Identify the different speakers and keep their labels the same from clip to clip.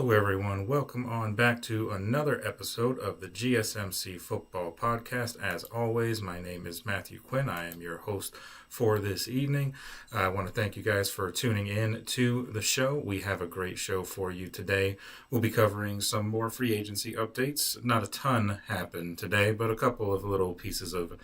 Speaker 1: Hello, everyone. Welcome on back to another episode of the GSMC Football Podcast. As always, my name is Matthew Quinn. I am your host for this evening. I want to thank you guys for tuning in to the show. We have a great show for you today. We'll be covering some more free agency updates. Not a ton happened today, but a couple of little pieces of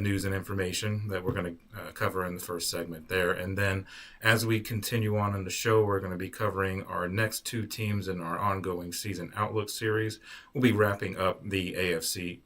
Speaker 1: news and information that we're going to cover in the first segment there. And then as we continue on in the show, we're going to be covering our next two teams in our ongoing season outlook series. We'll be wrapping up the NFC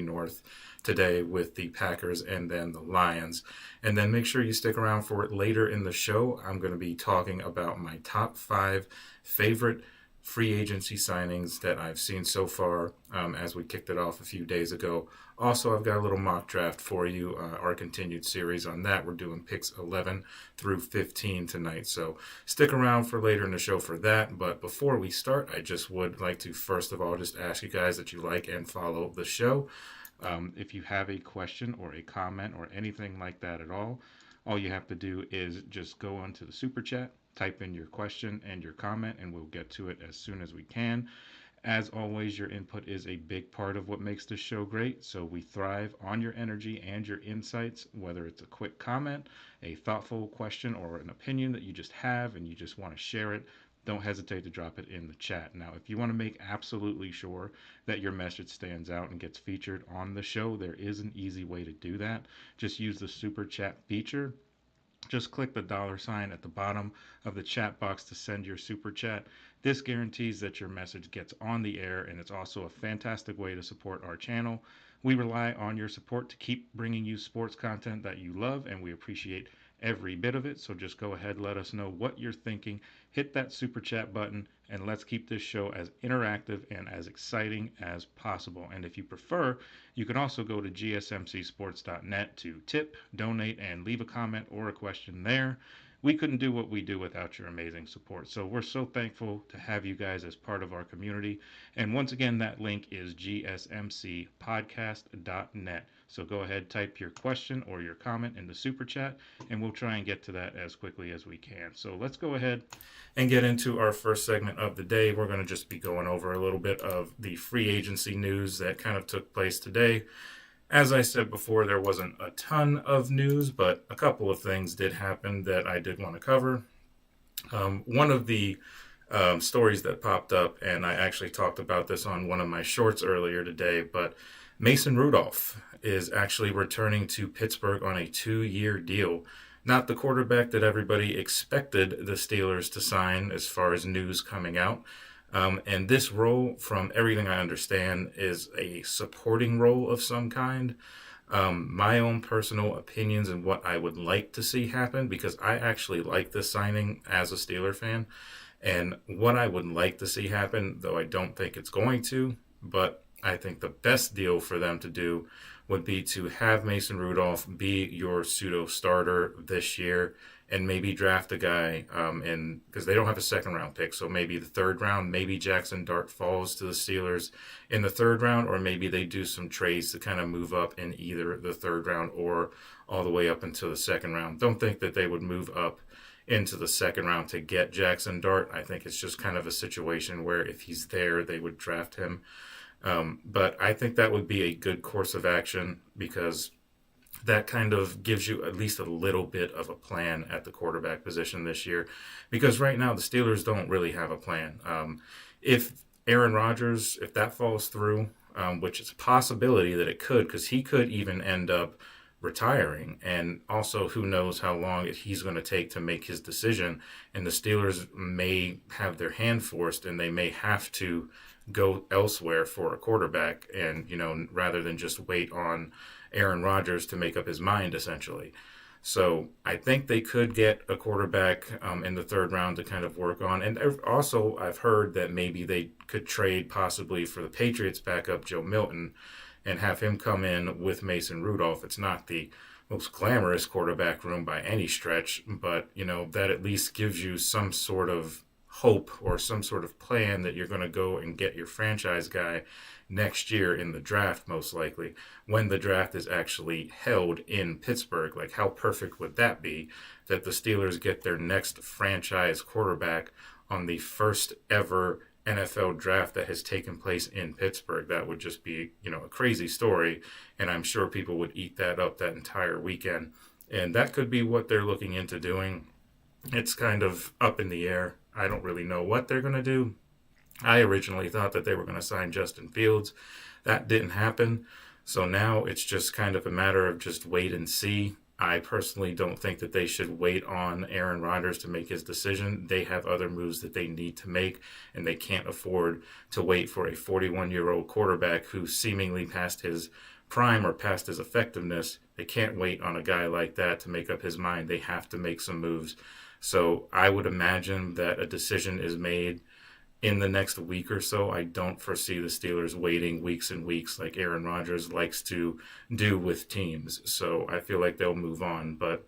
Speaker 1: North today with the Packers and then the Lions. And then make sure you stick around for it later in the show. I'm going to be talking about my top 5 favorite free agency signings that I've seen so far as we kicked it off a few days ago. Also, I've got a little mock draft for you, our continued series on that. We're doing picks 11 through 15 tonight, so stick around for later in the show for that. But before we start, I just would like to first of all just ask you guys that you like and follow the show. If you have a question or a comment or anything like that at all you have to do is just go onto the Super Chat, type in your question and your comment, and we'll get to it as soon as we can. As always, your input is a big part of what makes this show great, so we thrive on your energy and your insights, whether it's a quick comment, a thoughtful question, or an opinion that you just have and you just want to share it. Don't hesitate to drop it in the chat. Now, if you want to make absolutely sure that your message stands out and gets featured on the show, there is an easy way to do that. Just use the Super Chat feature. Just click the $sign at the bottom of the chat box to send your Super Chat. This guarantees that your message gets on the air, and it's also a fantastic way to support our channel. We rely on your support to keep bringing you sports content that you love, and we appreciate every bit of it. So just go ahead, let us know what you're thinking, hit that Super Chat button, and let's keep this show as interactive and as exciting as possible. And if you prefer, you can also go to GSMCsports.net to tip, donate, and leave a comment or a question there. We couldn't do what we do without your amazing support. So we're so thankful to have you guys as part of our community. And once again, that link is GSMCpodcast.net. So go ahead, type your question or your comment in the Super Chat, and we'll try and get to that as quickly as we can. So let's go ahead and get into our first segment of the day. We're going to just be going over a little bit of the free agency news that kind of took place today. As I said before, there wasn't a ton of news, but a couple of things did happen that I did want to cover. One of the stories that popped up, and I actually talked about this on one of my shorts earlier today, but Mason Rudolph is actually returning to Pittsburgh on a 2-year deal. Not the quarterback that everybody expected the Steelers to sign as far as news coming out. And this role, from everything I understand, is a supporting role of some kind. My own personal opinions and what I would like to see happen, because I actually like this signing as a Steeler fan. And what I would like to see happen, though I don't think it's going to, but I think the best deal for them to do would be to have Mason Rudolph be your pseudo starter this year, and maybe draft a guy because they don't have a second round pick, so maybe the third round, maybe Jackson Dart falls to the Steelers in the third round, or maybe they do some trades to kind of move up in either the third round or all the way up into the second round. Don't think that they would move up into the second round to get Jackson Dart. I think it's just kind of a situation where if he's there, they would draft him. But I think that would be a good course of action, because that kind of gives you at least a little bit of a plan at the quarterback position this year. Because right now the Steelers don't really have a plan. If Aaron Rodgers, if that falls through, which is a possibility that it could, because he could even end up retiring, and also who knows how long he's going to take to make his decision, and the Steelers may have their hand forced and they may have to go elsewhere for a quarterback, and rather than just wait on Aaron Rodgers to make up his mind, essentially. So I think they could get a quarterback in the third round to kind of work on. And also I've heard that maybe they could trade possibly for the Patriots backup Joe Milton and have him come in with Mason Rudolph. It's not the most glamorous quarterback room by any stretch, but that at least gives you some sort of hope or some sort of plan that you're going to go and get your franchise guy next year in the draft, most likely, when the draft is actually held in Pittsburgh. Like, how perfect would that be, that the Steelers get their next franchise quarterback on the first ever NFL draft that has taken place in Pittsburgh. That would just be, a crazy story. And I'm sure people would eat that up that entire weekend. And that could be what they're looking into doing. It's kind of up in the air. I don't really know what they're going to do. I originally thought that they were going to sign Justin Fields. That didn't happen. So now it's just kind of a matter of just wait and see. I personally don't think that they should wait on Aaron Rodgers to make his decision. They have other moves that they need to make, and they can't afford to wait for a 41-year-old quarterback who seemingly passed his prime or past his effectiveness. They can't wait on a guy like that to make up his mind. They have to make some moves. So I would imagine that a decision is made in the next week or so. I don't foresee the Steelers waiting weeks and weeks like Aaron Rodgers likes to do with teams. So I feel like they'll move on. But,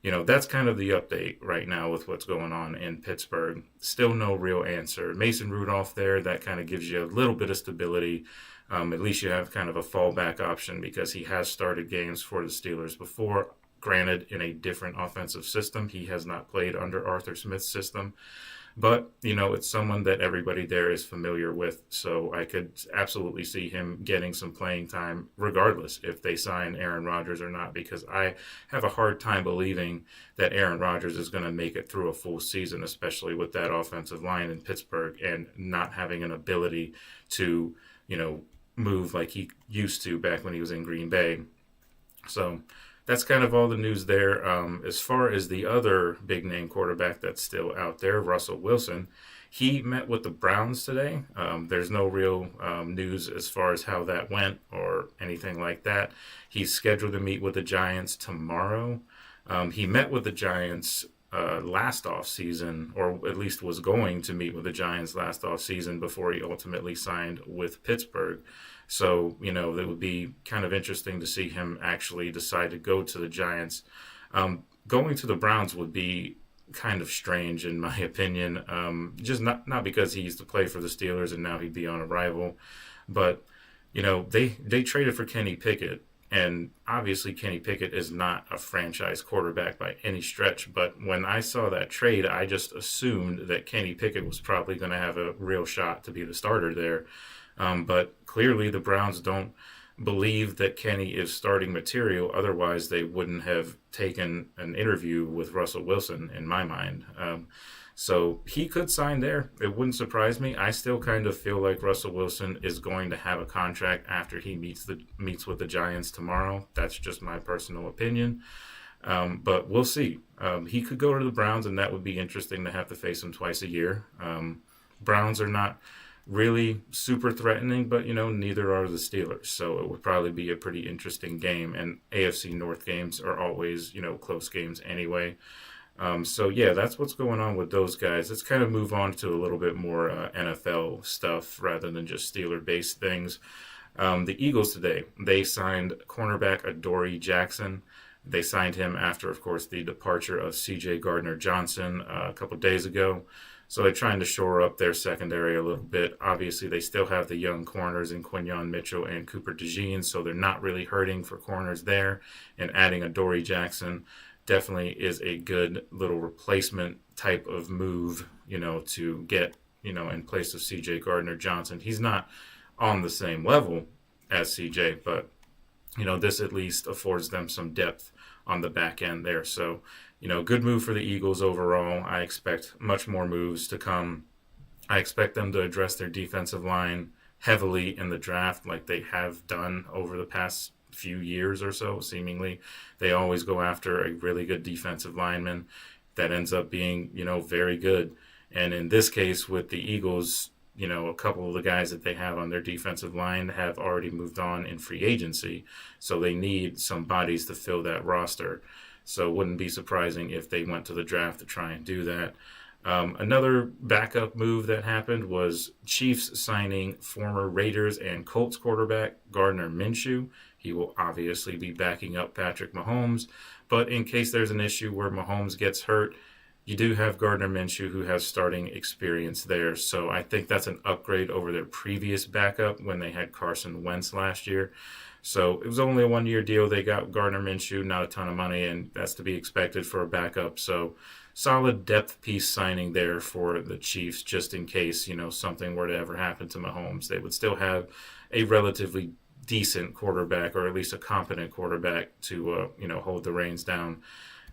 Speaker 1: that's kind of the update right now with what's going on in Pittsburgh. Still no real answer. Mason Rudolph there, that kind of gives you a little bit of stability. At least you have kind of a fallback option because he has started games for the Steelers before. Granted, in a different offensive system. He has not played under Arthur Smith's system. But, it's someone that everybody there is familiar with. So I could absolutely see him getting some playing time regardless if they sign Aaron Rodgers or not, because I have a hard time believing that Aaron Rodgers is going to make it through a full season, especially with that offensive line in Pittsburgh and not having an ability to, move like he used to back when he was in Green Bay. So that's kind of all the news there. As far as the other big-name quarterback that's still out there, Russell Wilson, he met with the Browns today. There's no real news as far as how that went or anything like that. He's scheduled to meet with the Giants tomorrow. He met with the Giants last offseason, or at least was going to meet with the Giants last offseason before he ultimately signed with Pittsburgh. So, it would be kind of interesting to see him actually decide to go to the Giants. Going to the Browns would be kind of strange, in my opinion. Just not because he used to play for the Steelers and now he'd be on a rival. But, they traded for Kenny Pickett. And obviously Kenny Pickett is not a franchise quarterback by any stretch. But when I saw that trade, I just assumed that Kenny Pickett was probably going to have a real shot to be the starter there. But clearly the Browns don't believe that Kenny is starting material. Otherwise, they wouldn't have taken an interview with Russell Wilson, in my mind. So he could sign there. It wouldn't surprise me. I still kind of feel like Russell Wilson is going to have a contract after he meets with the Giants tomorrow. That's just my personal opinion. But we'll see. He could go to the Browns, and that would be interesting to have to face him twice a year. Browns are not really super threatening, but, neither are the Steelers. So it would probably be a pretty interesting game. And AFC North games are always, close games anyway. So, yeah, that's what's going on with those guys. Let's kind of move on to a little bit more NFL stuff rather than just Steeler-based things. The Eagles today, they signed cornerback Adoree Jackson. They signed him after, of course, the departure of C.J. Gardner-Johnson a couple days ago. So they're trying to shore up their secondary a little bit. Obviously, they still have the young corners in Quinyon Mitchell and Cooper DeJean, so they're not really hurting for corners there. And adding Adoree Jackson definitely is a good little replacement type of move, to get, in place of C.J. Gardner-Johnson. He's not on the same level as C.J., but, this at least affords them some depth on the back end there. So, good move for the Eagles overall. I expect much more moves to come. I expect them to address their defensive line heavily in the draft like they have done over the past few years or so, seemingly. They always go after a really good defensive lineman that ends up being, very good. And in this case with the Eagles, a couple of the guys that they have on their defensive line have already moved on in free agency. So they need some bodies to fill that roster. So it wouldn't be surprising if they went to the draft to try and do that. Another backup move that happened was Chiefs signing former Raiders and Colts quarterback Gardner Minshew. He will obviously be backing up Patrick Mahomes. But in case there's an issue where Mahomes gets hurt, you do have Gardner Minshew, who has starting experience there. So I think that's an upgrade over their previous backup when they had Carson Wentz last year. So it was only a 1-year deal. They got Gardner Minshew, not a ton of money, and that's to be expected for a backup. So solid depth piece signing there for the Chiefs, just in case, something were to ever happen to Mahomes. They would still have a relatively decent quarterback, or at least a competent quarterback to, hold the reins down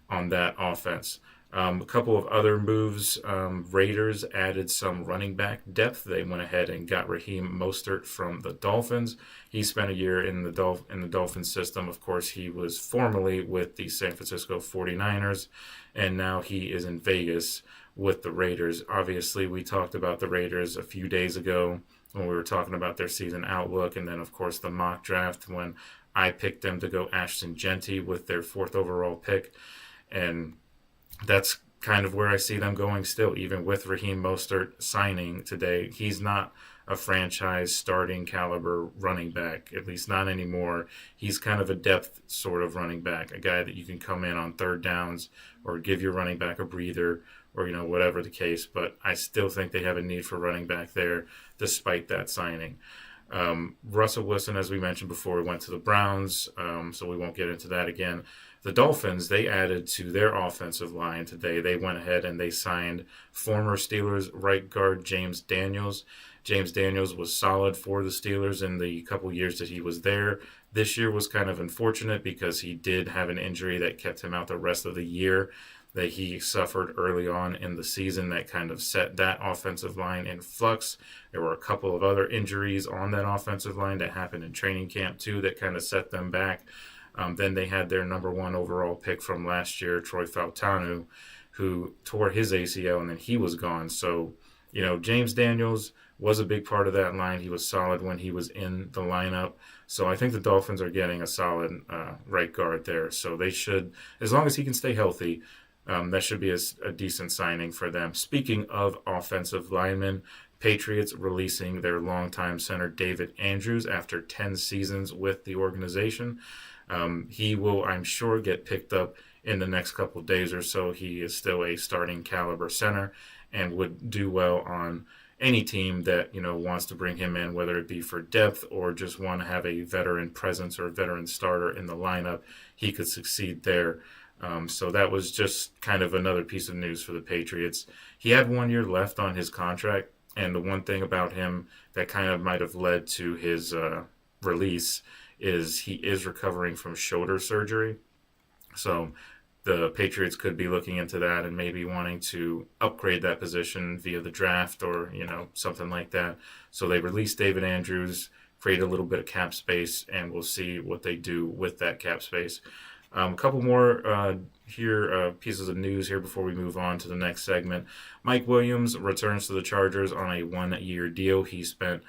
Speaker 1: on that offense. A couple of other moves. Raiders added some running back depth. They went ahead and got Raheem Mostert from the Dolphins. He spent a year in the Dolphins system. Of course, he was formerly with the San Francisco 49ers, and now he is in Vegas with the Raiders. Obviously, we talked about the Raiders a few days ago when we were talking about their season outlook, and then, of course, the mock draft when I picked them to go Ashton Genty with their 4th overall pick. And that's kind of where I see them going still, even with Raheem Mostert signing today. He's not a franchise starting caliber running back, at least not anymore. He's kind of a depth sort of running back, a guy that you can come in on 3rd downs or give your running back a breather or, whatever the case. But I still think they have a need for running back there despite that signing. Russell Wilson, as we mentioned before, went to the Browns, so we won't get into that again. The Dolphins, they added to their offensive line today. They went ahead and they signed former Steelers right guard James Daniels. James Daniels was solid for the Steelers in the couple years that he was there. This year was kind of unfortunate because he did have an injury that kept him out the rest of the year that he suffered early on in the season that kind of set that offensive line in flux. There were a couple of other injuries on that offensive line that happened in training camp too that kind of set them back. Then they had their number 1 overall pick from last year, Troy Fautanu, who tore his ACL and then he was gone. So, James Daniels was a big part of that line. He was solid when he was in the lineup. So I think the Dolphins are getting a solid right guard there. So they should, as long as he can stay healthy, that should be a decent signing for them. Speaking of offensive linemen, Patriots releasing their longtime center David Andrews after 10 seasons with the organization. He will, I'm sure, get picked up in the next couple of days or so. He is still a starting caliber center and would do well on any team that, wants to bring him in, whether it be for depth or just want to have a veteran presence or a veteran starter in the lineup. He could succeed there. So that was just kind of another piece of news for the Patriots. He had 1 year left on his contract, and the one thing about him that kind of might have led to his release is he is recovering from shoulder surgery. So the Patriots could be looking into that and maybe wanting to upgrade that position via the draft or, something like that. So they released David Andrews, create a little bit of cap space, and we'll see what they do with that cap space. A couple more pieces of news here before we move on to the next segment. Mike Williams returns to the Chargers on a 1-year deal. He spent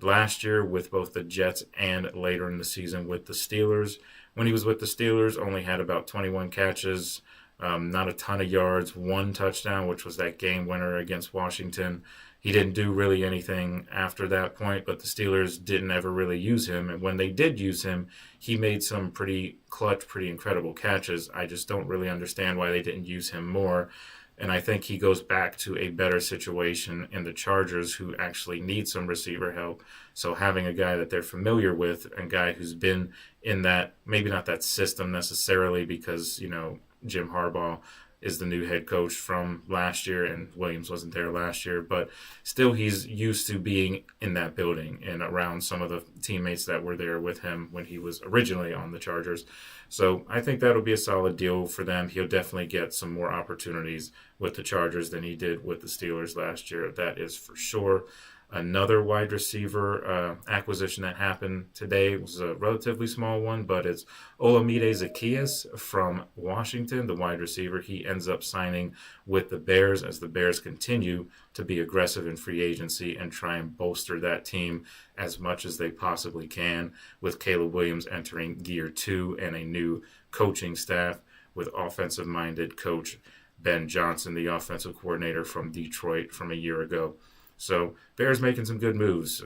Speaker 1: last year with both the Jets and later in the season with the Steelers. When he was with the Steelers, only had about 21 catches, not a ton of yards, 1 touchdown, which was that game winner against Washington. He didn't do really anything after that point, but the Steelers didn't ever really use him. And when they did use him, he made some pretty clutch, pretty incredible catches. I just don't really understand why they didn't use him more. And I think he goes back to a better situation in the Chargers, who actually need some receiver help. So having a guy that they're familiar with, and a guy who's been in that, maybe not that system necessarily because, Jim Harbaugh is the new head coach from last year and Williams wasn't there last year, but still he's used to being in that building and around some of the teammates that were there with him when he was originally on the Chargers. So I think that'll be a solid deal for them. He'll definitely get some more opportunities with the Chargers than he did with the Steelers last year. That is for sure. Another wide receiver acquisition that happened today was a relatively small one, but it's Olamide Zaccheaus from Washington, the wide receiver. He ends up signing with the Bears as the Bears continue to be aggressive in free agency and try and bolster that team as much as they possibly can, with Caleb Williams entering year 2 and a new coaching staff with offensive-minded coach Ben Johnson, the offensive coordinator from Detroit from a year ago. So Bears making some good moves.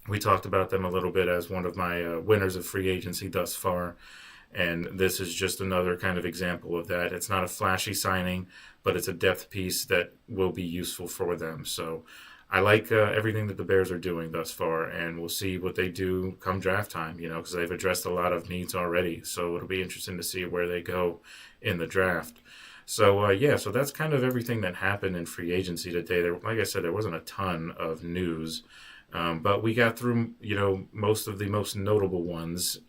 Speaker 1: We talked about them a little bit as one of my winners of free agency thus far. And this is just another kind of example of that. It's not a flashy signing, but it's a depth piece that will be useful for them. So I like everything that the Bears are doing thus far, and we'll see what they do come draft time, because they've addressed a lot of needs already. So it'll be interesting to see where they go in the draft. So, so that's kind of everything that happened in free agency today. Like I said, there wasn't a ton of news, but we got through, most of the most notable ones,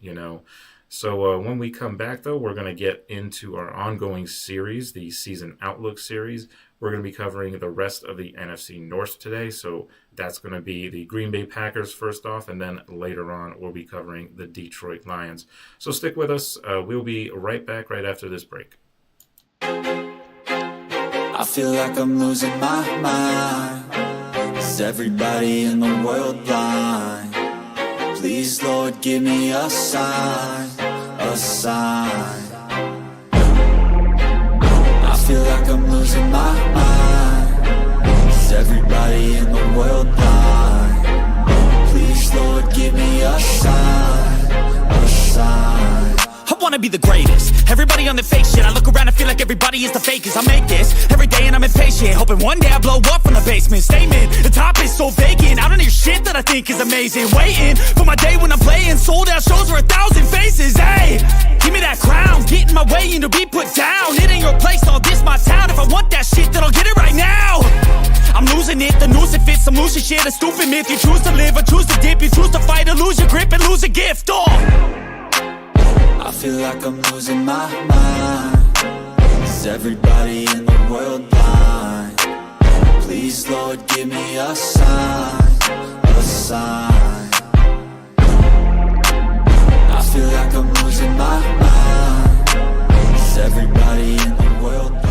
Speaker 1: So when we come back, though, we're going to get into our ongoing series, the Season Outlook series. We're going to be covering the rest of the NFC North today. So that's going to be the Green Bay Packers first off, and then later on we'll be covering the Detroit Lions. So stick with us. We'll be right back right after this break.
Speaker 2: I feel like I'm losing my mind. Is everybody in the world blind? Please, Lord, give me a sign, a sign. I feel like I'm losing my mind. Is everybody in the world blind? Please, Lord, give me a sign, a sign.
Speaker 3: I wanna be the greatest. Everybody on the fake shit. I look around and feel like everybody is the fakest. I make this every day and I'm impatient, hoping one day I blow up from the basement. Statement, the top is so vacant. I don't hear shit that I think is amazing. Waiting for my day when I'm playing sold out shows for 1,000 faces. Hey, give me that crown, get in my way and to be put down. It ain't your place, all this my town. If I want that shit, then I'll get it right now. I'm losing it, the noose it fits. I'm losing shit, a stupid myth. You choose to live or choose to dip. You choose to fight or lose your grip and lose a gift.
Speaker 2: I feel like I'm losing my mind. Is everybody in the world blind? Please, Lord, give me a sign, a sign. I feel like I'm losing my mind. Is everybody in the world blind?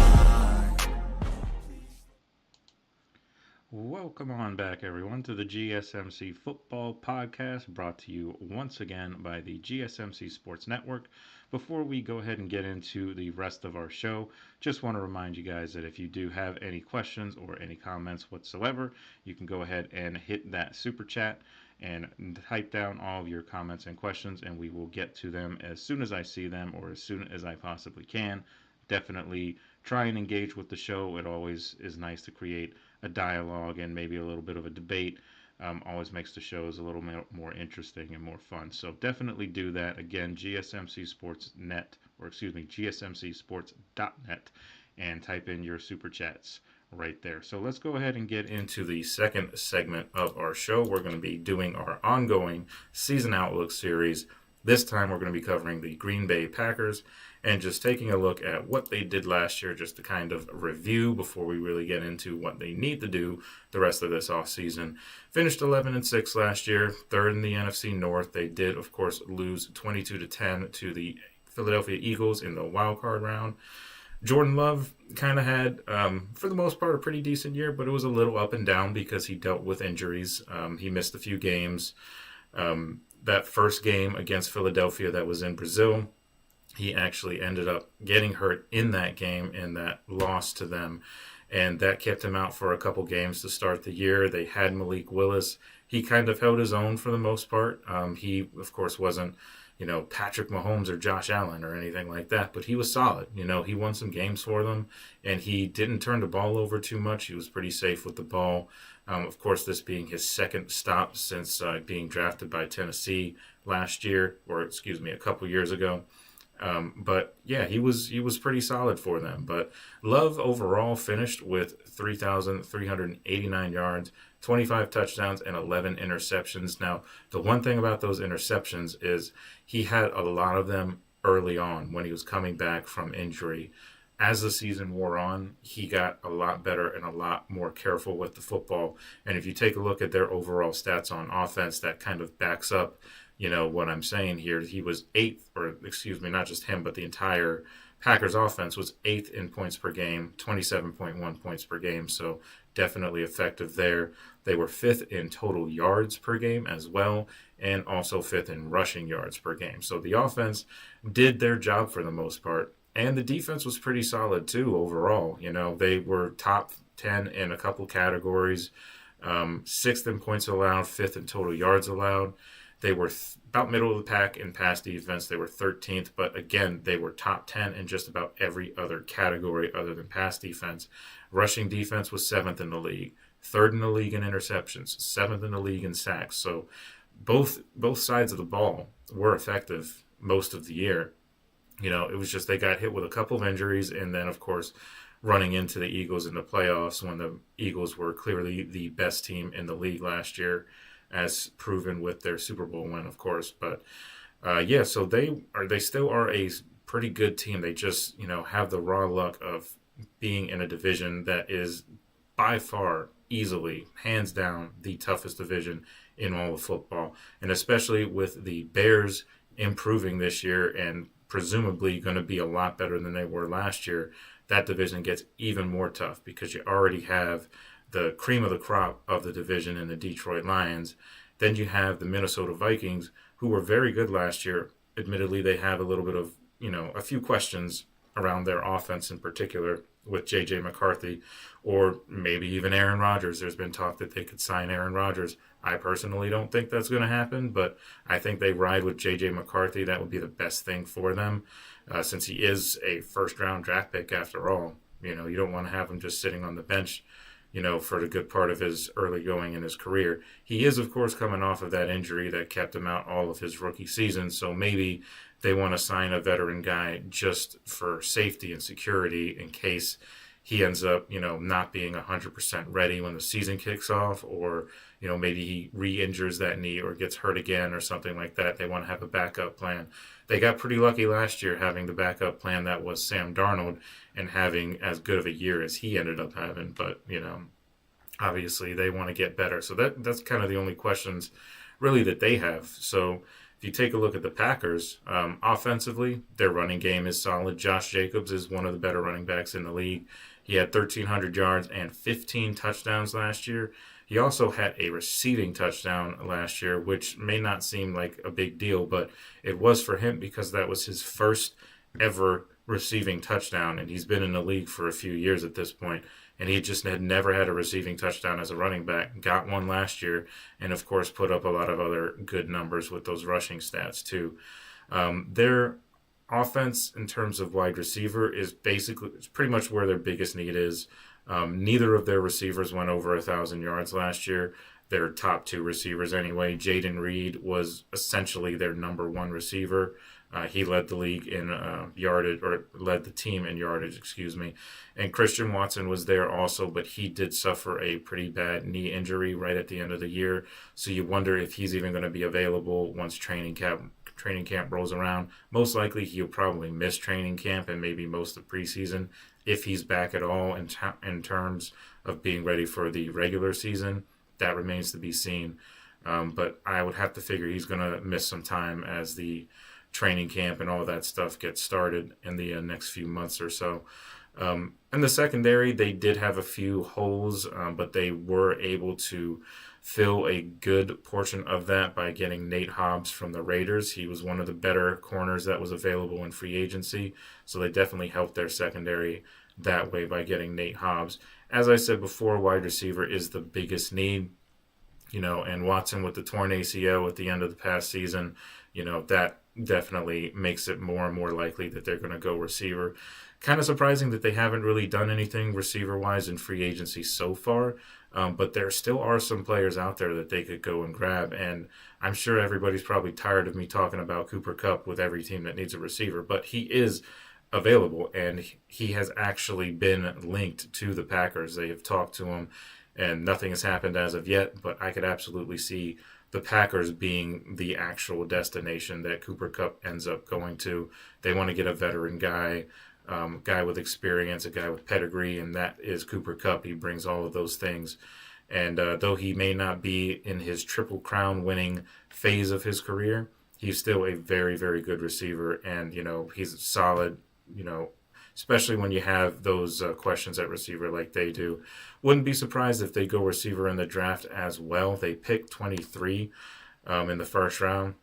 Speaker 1: Welcome on back, everyone, to the GSMC Football Podcast, brought to you once again by the GSMC Sports Network. Before we go ahead and get into the rest of our show, just want to remind you guys that if you do have any questions or any comments whatsoever, you can go ahead and hit that super chat and type down all of your comments and questions, and we will get to them as soon as I see them or as soon as I possibly can. Definitely try and engage with the show. It always is nice to create a dialogue and maybe a little bit of a debate. Always makes the shows a little more interesting and more fun. So definitely do that. Again, GSMC Sports Net, or excuse me, GSMCsports.net, and type in your super chats right there. So let's go ahead and get into the second segment of our show. We're going to be doing our ongoing Season Outlook series. This time we're going to be covering the Green Bay Packers and just taking a look at what they did last year, just to kind of review before we really get into what they need to do the rest of this offseason. Finished 11-6 last year, third in the NFC North. They did, of course, lose 22-10 to the Philadelphia Eagles in the wild card round. Jordan Love kind of had, for the most part, a pretty decent year, but it was a little up and down because he dealt with injuries. He missed a few games. That first game against Philadelphia that was in Brazil, he actually ended up getting hurt in that game, and that loss to them. And that kept him out for a couple games to start the year. They had Malik Willis. He kind of held his own for the most part. He, of course, wasn't, Patrick Mahomes or Josh Allen or anything like that, but he was solid. He won some games for them, and he didn't turn the ball over too much. He was pretty safe with the ball. Of course, this being his second stop since being drafted by Tennessee last year, or a couple years ago. But yeah, he was pretty solid for them. But Love overall finished with 3,389 yards, 25 touchdowns, and 11 interceptions. Now, the one thing about those interceptions is he had a lot of them early on when he was coming back from injury. As the season wore on, he got a lot better and a lot more careful with the football. And if you take a look at their overall stats on offense, that kind of backs up what I'm saying here. He was not just him, but the entire Packers offense was 8th in points per game, 27.1 points per game. So definitely effective there. They were 5th in total yards per game as well, and also 5th in rushing yards per game. So the offense did their job for the most part. And the defense was pretty solid too overall. They were top 10 in a couple categories, 6th in points allowed, 5th in total yards allowed. They were about middle of the pack in pass defense. They were 13th, but again, they were top 10 in just about every other category other than pass defense. Rushing defense was 7th in the league, 3rd in the league in interceptions, 7th in the league in sacks. So both sides of the ball were effective most of the year. It was just they got hit with a couple of injuries, and then, of course, running into the Eagles in the playoffs when the Eagles were clearly the best team in the league last year, as proven with their Super Bowl win, of course. But so they still are a pretty good team. They just have the raw luck of being in a division that is by far, easily, hands down, the toughest division in all of football, and especially with the Bears improving this year and presumably going to be a lot better than they were last year. That division gets even more tough because you already have the cream of the crop of the division in the Detroit Lions. Then you have the Minnesota Vikings, who were very good last year. Admittedly, they have a little bit of, a few questions around their offense in particular with J.J. McCarthy or maybe even Aaron Rodgers. There's been talk that they could sign Aaron Rodgers. I personally don't think that's going to happen, but I think they ride with J.J. McCarthy. That would be the best thing for them since he is a first-round draft pick after all. You don't want to have him just sitting on the bench, for the good part of his early going in his career. He is, of course, coming off of that injury that kept him out all of his rookie season, so maybe they want to sign a veteran guy just for safety and security in case he ends up, not being 100% ready when the season kicks off, or, maybe he re-injures that knee or gets hurt again or something like that. They want to have a backup plan. They got pretty lucky last year having the backup plan that was Sam Darnold and having as good of a year as he ended up having. But, obviously they want to get better. So that's kind of the only questions really that they have. So if you take a look at the Packers, offensively, their running game is solid. Josh Jacobs is one of the better running backs in the league. He had 1,300 yards and 15 touchdowns last year. He also had a receiving touchdown last year, which may not seem like a big deal, but it was for him because that was his first ever receiving touchdown, and he's been in the league for a few years at this point, and he just had never had a receiving touchdown as a running back. Got one last year, and of course put up a lot of other good numbers with those rushing stats too. Their offense in terms of wide receiver is pretty much where their biggest need is. Neither of their receivers went over 1,000 yards last year. Their top two receivers anyway. Jaden Reed was essentially their number one receiver. He led the league in yardage, or led the team in yardage, And Christian Watson was there also, but he did suffer a pretty bad knee injury right at the end of the year. So you wonder if he's even going to be available once training camp rolls around. Most likely he'll probably miss training camp and maybe most of preseason if he's back at all in terms of being ready for the regular season. That remains to be seen. But I would have to figure he's going to miss some time as the training camp and all that stuff gets started in the next few months or so. In the secondary, they did have a few holes, but they were able to fill a good portion of that by getting Nate Hobbs from the Raiders. He was one of the better corners that was available in free agency, so they definitely helped their secondary that way by getting Nate Hobbs. As I said before, wide receiver is the biggest need, and Watson with the torn ACL at the end of the past season, that definitely makes it more and more likely that they're going to go receiver. Kind of surprising that they haven't really done anything receiver-wise in free agency so far, but there still are some players out there that they could go and grab, and I'm sure everybody's probably tired of me talking about Cooper Kupp with every team that needs a receiver, but he is available, and he has actually been linked to the Packers. They have talked to him, and nothing has happened as of yet, but I could absolutely see the Packers being the actual destination that Cooper Kupp ends up going to. They want to get a veteran guy, guy with experience, a guy with pedigree, and that is Cooper Kupp. He brings all of those things. And though he may not be in his Triple Crown winning phase of his career, he's still a very, very good receiver. And, he's solid, especially when you have those questions at receiver like they do. Wouldn't be surprised if they go receiver in the draft as well. They picked 23 in the first round.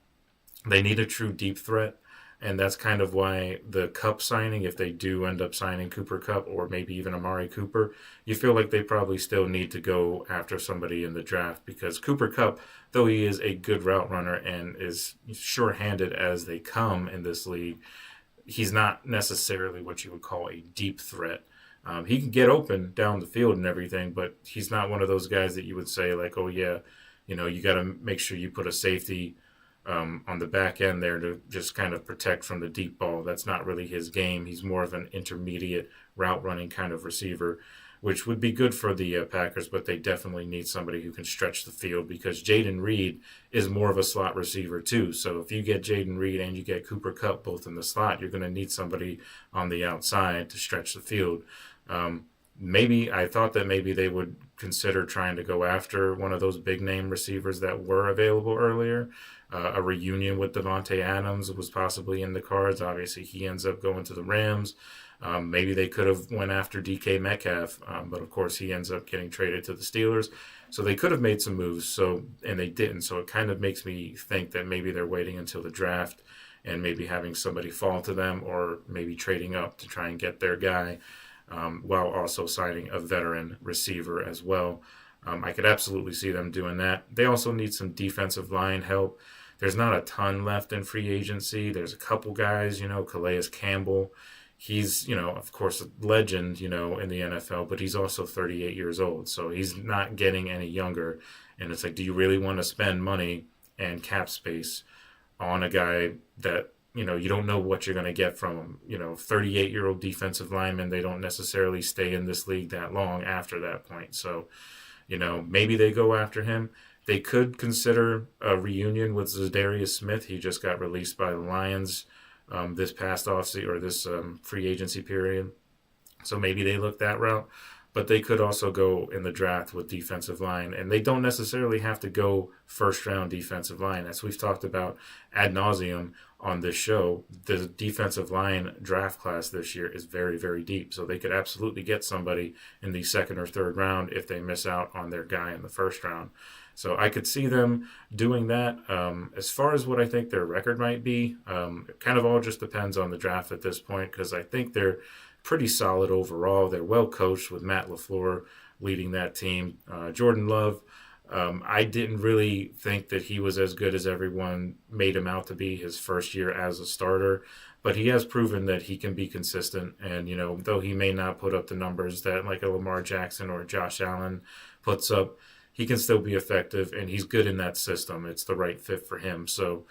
Speaker 1: They need a true deep threat. And that's kind of why the Kupp signing, if they do end up signing Cooper Kupp or maybe even Amari Cooper, you feel like they probably still need to go after somebody in the draft, because Cooper Kupp, though he is a good route runner and is sure-handed as they come in this league, he's not necessarily what you would call a deep threat. He can get open down the field and everything, but he's not one of those guys that you would say like, oh yeah, you got to make sure you put a safety on the back end there to just kind of protect from the deep ball. That's not really his game. He's more of an intermediate route running kind of receiver, which would be good for the Packers, but they definitely need somebody who can stretch the field, because Jaden Reed is more of a slot receiver too. So if you get Jaden Reed and you get Cooper Kupp both in the slot, you're going to need somebody on the outside to stretch the field. Maybe I thought that maybe they would consider trying to go after one of those big name receivers that were available earlier. A reunion with Devontae Adams was possibly in the cards. Obviously, he ends up going to the Rams. Maybe they could have went after DK Metcalf, but of course he ends up getting traded to the Steelers. So they could have made some moves, and they didn't. So it kind of makes me think that maybe they're waiting until the draft and maybe having somebody fall to them, or maybe trading up to try and get their guy, while also signing a veteran receiver as well. I could absolutely see them doing that. They also need some defensive line help. There's not a ton left in free agency. There's a couple guys, Calais Campbell. He's, of course, a legend, in the NFL, but he's also 38 years old. So he's not getting any younger. And it's like, do you really want to spend money and cap space on a guy that, you don't know what you're going to get from him? 38-year-old defensive linemen, they don't necessarily stay in this league that long after that point. So, maybe they go after him. They could consider a reunion with Zadarius Smith. He just got released by the Lions this past offseason, or this free agency period. So maybe they look that route. But they could also go in the draft with defensive line. And they don't necessarily have to go first-round defensive line. As we've talked about ad nauseum on this show, the defensive line draft class this year is very, very deep. So they could absolutely get somebody in the second or third round if they miss out on their guy in the first round. So I could see them doing that. As far as what I think their record might be, it kind of all just depends on the draft at this point, because I think they're pretty solid overall. They're well coached with Matt LaFleur leading that team. Jordan Love, I didn't really think that he was as good as everyone made him out to be his first year as a starter, but he has proven that he can be consistent. And, though he may not put up the numbers that like a Lamar Jackson or Josh Allen puts up, he can still be effective, and he's good in that system. It's the right fit for him. So,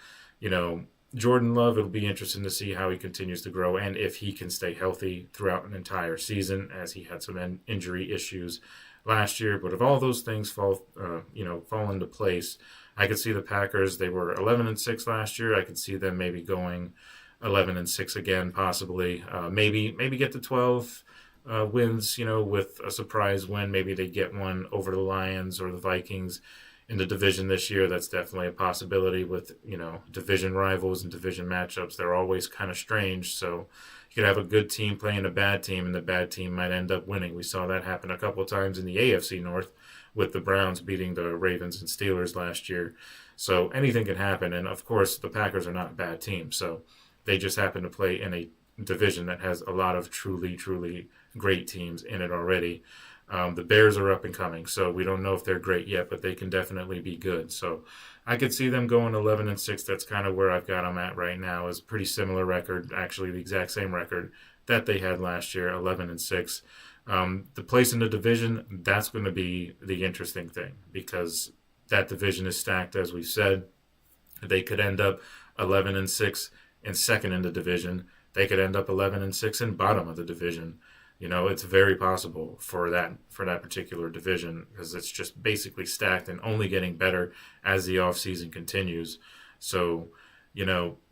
Speaker 1: Jordan Love, it'll be interesting to see how he continues to grow and if he can stay healthy throughout an entire season, as he had some injury issues last year. But if all those things fall into place, I could see the Packers. They were 11-6 last year. I could see them maybe going 11-6 again, possibly. Maybe get to 12 wins, with a surprise win. Maybe they get one over the Lions or the Vikings in the division this year. That's definitely a possibility with, division rivals and division matchups. They're always kind of strange. So you could have a good team playing a bad team, and the bad team might end up winning. We saw that happen a couple of times in the AFC North with the Browns beating the Ravens and Steelers last year. So anything can happen. And of course, the Packers are not a bad team. So they just happen to play in a division that has a lot of truly, truly great teams in it already. The Bears are up and coming, so we don't know if they're great yet, but they can definitely be good. So I could see them going 11-6. That's kind of where I've got them at right now. Is a pretty similar record, actually the exact same record that they had last year, 11-6. The place in the division, that's going to be the interesting thing, because that division is stacked, as we've said. They could end up 11-6 and second in the division. They could end up 11-6 and bottom of the division. It's very possible for that particular division, because it's just basically stacked and only getting better as the offseason continues. So,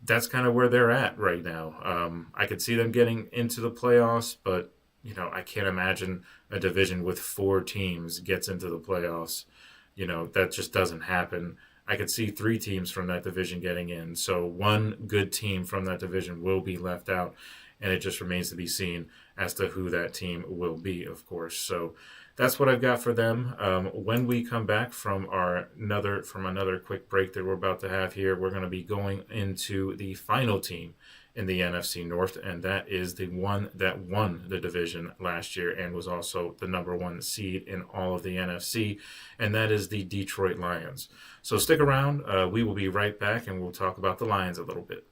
Speaker 1: that's kind of where they're at right now. I could see them getting into the playoffs, but, I can't imagine a division with 4 teams gets into the playoffs. That just doesn't happen. I could see 3 teams from that division getting in. So one good team from that division will be left out, and it just remains to be seen as to who that team will be, of course. So that's what I've got for them. When we come back from another quick break that we're about to have here, we're going to be going into the final team in the NFC North, and that is the one that won the division last year and was also the number one seed in all of the NFC, and that is the Detroit Lions. So stick around. We will be right back, and we'll talk about the Lions a little bit.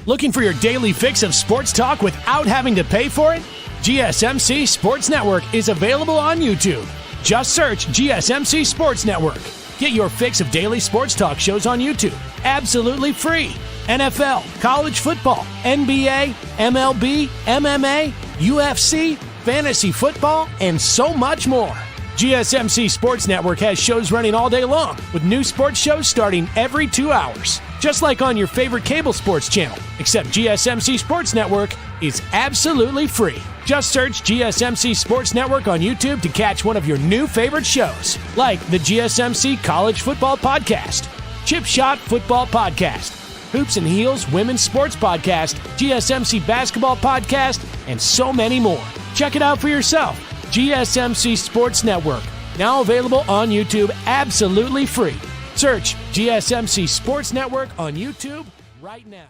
Speaker 4: Looking for your daily fix of sports talk without having to pay for it? GSMC Sports Network is available on YouTube. Just search GSMC Sports Network. Get your fix of daily sports talk shows on YouTube, absolutely free. NFL, college football, NBA, MLB, MMA, UFC, fantasy football, and so much more. GSMC Sports Network has shows running all day long, with new sports shows starting every 2 hours. Just like on your favorite cable sports channel, except GSMC Sports Network is absolutely free. Just search GSMC Sports Network on YouTube to catch one of your new favorite shows, like the GSMC College Football Podcast, Chip Shot Football Podcast, Hoops and Heels Women's Sports Podcast, GSMC Basketball Podcast, and so many more. Check it out for yourself. GSMC Sports Network, now available on YouTube absolutely free. Search GSMC Sports Network on YouTube right now.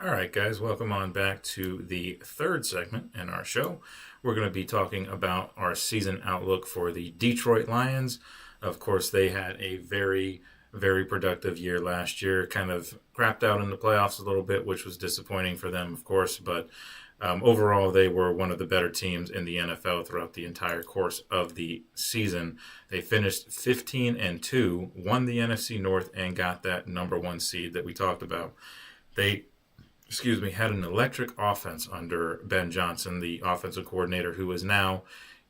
Speaker 1: All right, guys, welcome on back to the third segment in our show. We're going to be talking about our season outlook for the Detroit Lions. Of course, they had a very, very productive year last year, kind of crapped out in the playoffs a little bit, which was disappointing for them, of course, but overall, they were one of the better teams in the NFL throughout the entire course of the season. They finished 15-2, won the NFC North, and got that number one seed that we talked about. They, had an electric offense under Ben Johnson, the offensive coordinator, who is now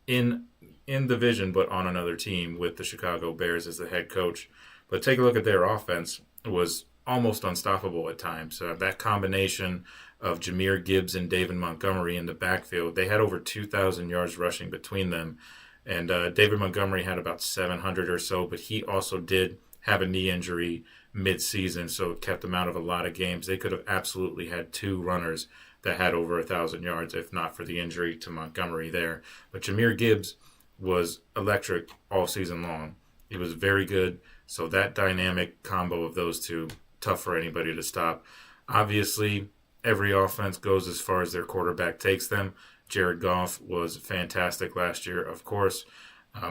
Speaker 1: in division but on another team with the Chicago Bears as the head coach. But take a look at their offense. It was almost unstoppable at times. That combination of Jahmyr Gibbs and David Montgomery in the backfield, they had over 2,000 yards rushing between them. And David Montgomery had about 700 or so, but he also did have a knee injury mid-season, so it kept him out of a lot of games. They could have absolutely had two runners that had over 1,000 yards, if not for the injury to Montgomery there. But Jahmyr Gibbs was electric all season long. He was very good. So that dynamic combo of those two, tough for anybody to stop. Obviously, every offense goes as far as their quarterback takes them. Jared Goff was fantastic last year, of course.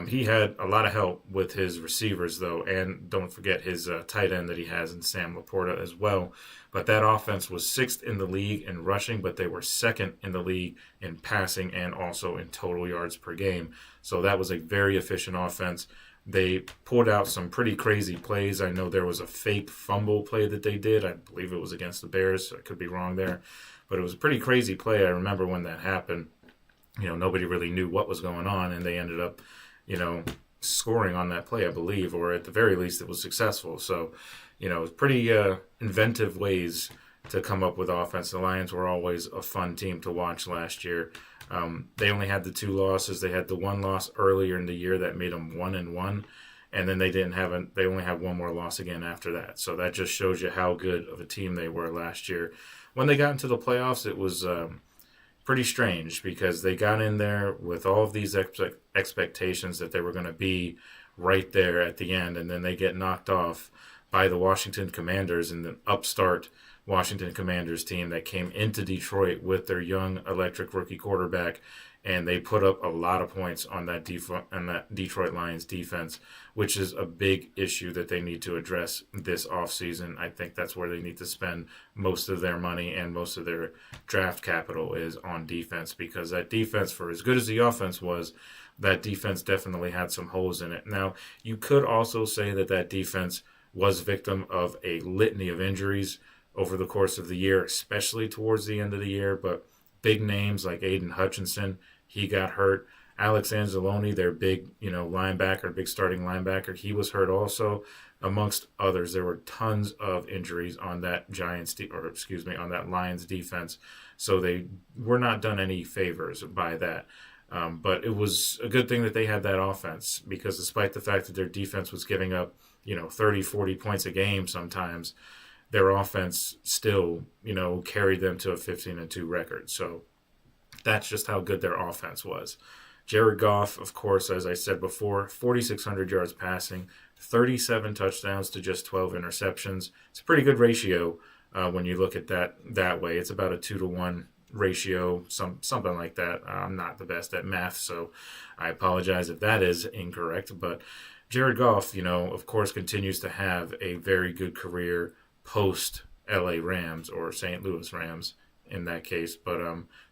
Speaker 1: He had a lot of help with his receivers, though, and don't forget his tight end that he has in Sam Laporta as well. But that offense was sixth in the league in rushing, but they were second in the league in passing and also in total yards per game. So that was a very efficient offense. They pulled out some pretty crazy plays. I know there was a fake fumble play that they did. I believe it was against the Bears. I could be wrong there. But it was a pretty crazy play. I remember when that happened. Nobody really knew what was going on, and they ended up, scoring on that play, I believe, or at the very least it was successful. So, pretty inventive ways to come up with offense. The Lions were always a fun team to watch last year. They only had the two losses. They had the one loss earlier in the year that made them 1-1, and then they only had one more loss again after that. So that just shows you how good of a team they were last year. When they got into the playoffs, it was pretty strange because they got in there with all of these expectations that they were going to be right there at the end, and then they get knocked off by the Washington Commanders and the upstart Washington Commanders team that came into Detroit with their young electric rookie quarterback, and they put up a lot of points on that Detroit Lions defense, which is a big issue that they need to address this offseason. I think that's where they need to spend most of their money and most of their draft capital is on defense, because that defense, for as good as the offense was, that defense definitely had some holes in it. Now, you could also say that defense was victim of a litany of injuries over the course of the year, especially towards the end of the year, but big names like Aiden Hutchinson, he got hurt. Alex Anzalone, their big, linebacker, big starting linebacker, he was hurt also, amongst others. There were tons of injuries on that on that Lions defense, so they were not done any favors by that. But it was a good thing that they had that offense, because despite the fact that their defense was giving up, 30, 40 points a game sometimes, their offense still, carried them to a 15-2 record. So that's just how good their offense was. Jared Goff, of course, as I said before, 4,600 yards passing, 37 touchdowns to just 12 interceptions. It's a pretty good ratio when you look at that way. It's about a 2-to-1 ratio, something like that. I'm not the best at math, so I apologize if that is incorrect. But Jared Goff, of course, continues to have a very good career post LA Rams or St. Louis Rams in that case. But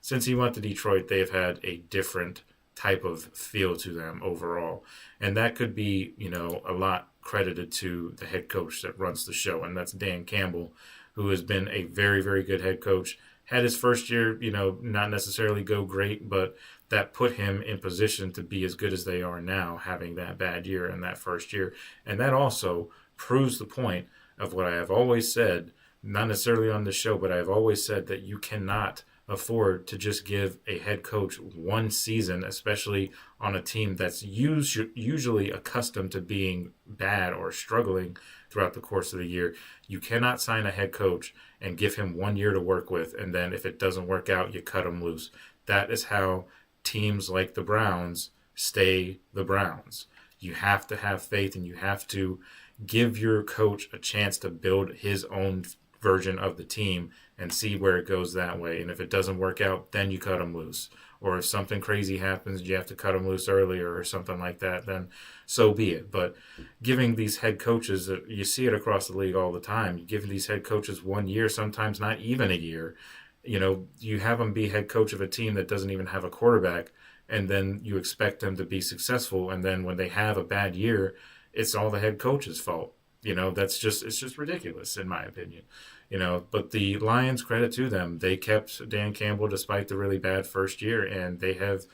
Speaker 1: since he went to Detroit, they've had a different type of feel to them overall. And that could be, a lot credited to the head coach that runs the show, and that's Dan Campbell, who has been a very, very good head coach. Had his first year, not necessarily go great, but that put him in position to be as good as they are now, having that bad year in that first year. And that also proves the point of what I have always said, not necessarily on the show, but I've always said that you cannot afford to just give a head coach one season, especially on a team that's usually accustomed to being bad or struggling throughout the course of the year. You cannot sign a head coach and give him 1 year to work with, and then if it doesn't work out, you cut him loose. That is how teams like the Browns stay the Browns. You have to have faith, and you have to give your coach a chance to build his own version of the team and see where it goes that way. And if it doesn't work out, then you cut him loose. Or if something crazy happens, you have to cut him loose earlier or something like that, then so be it. But giving these head coaches, you see it across the league all the time, you give these head coaches 1 year, sometimes not even a year. You have them be head coach of a team that doesn't even have a quarterback, and then you expect them to be successful. And then when they have a bad year, it's all the head coach's fault. It's just ridiculous in my opinion. But the Lions, credit to them, they kept Dan Campbell despite the really bad first year, and they have,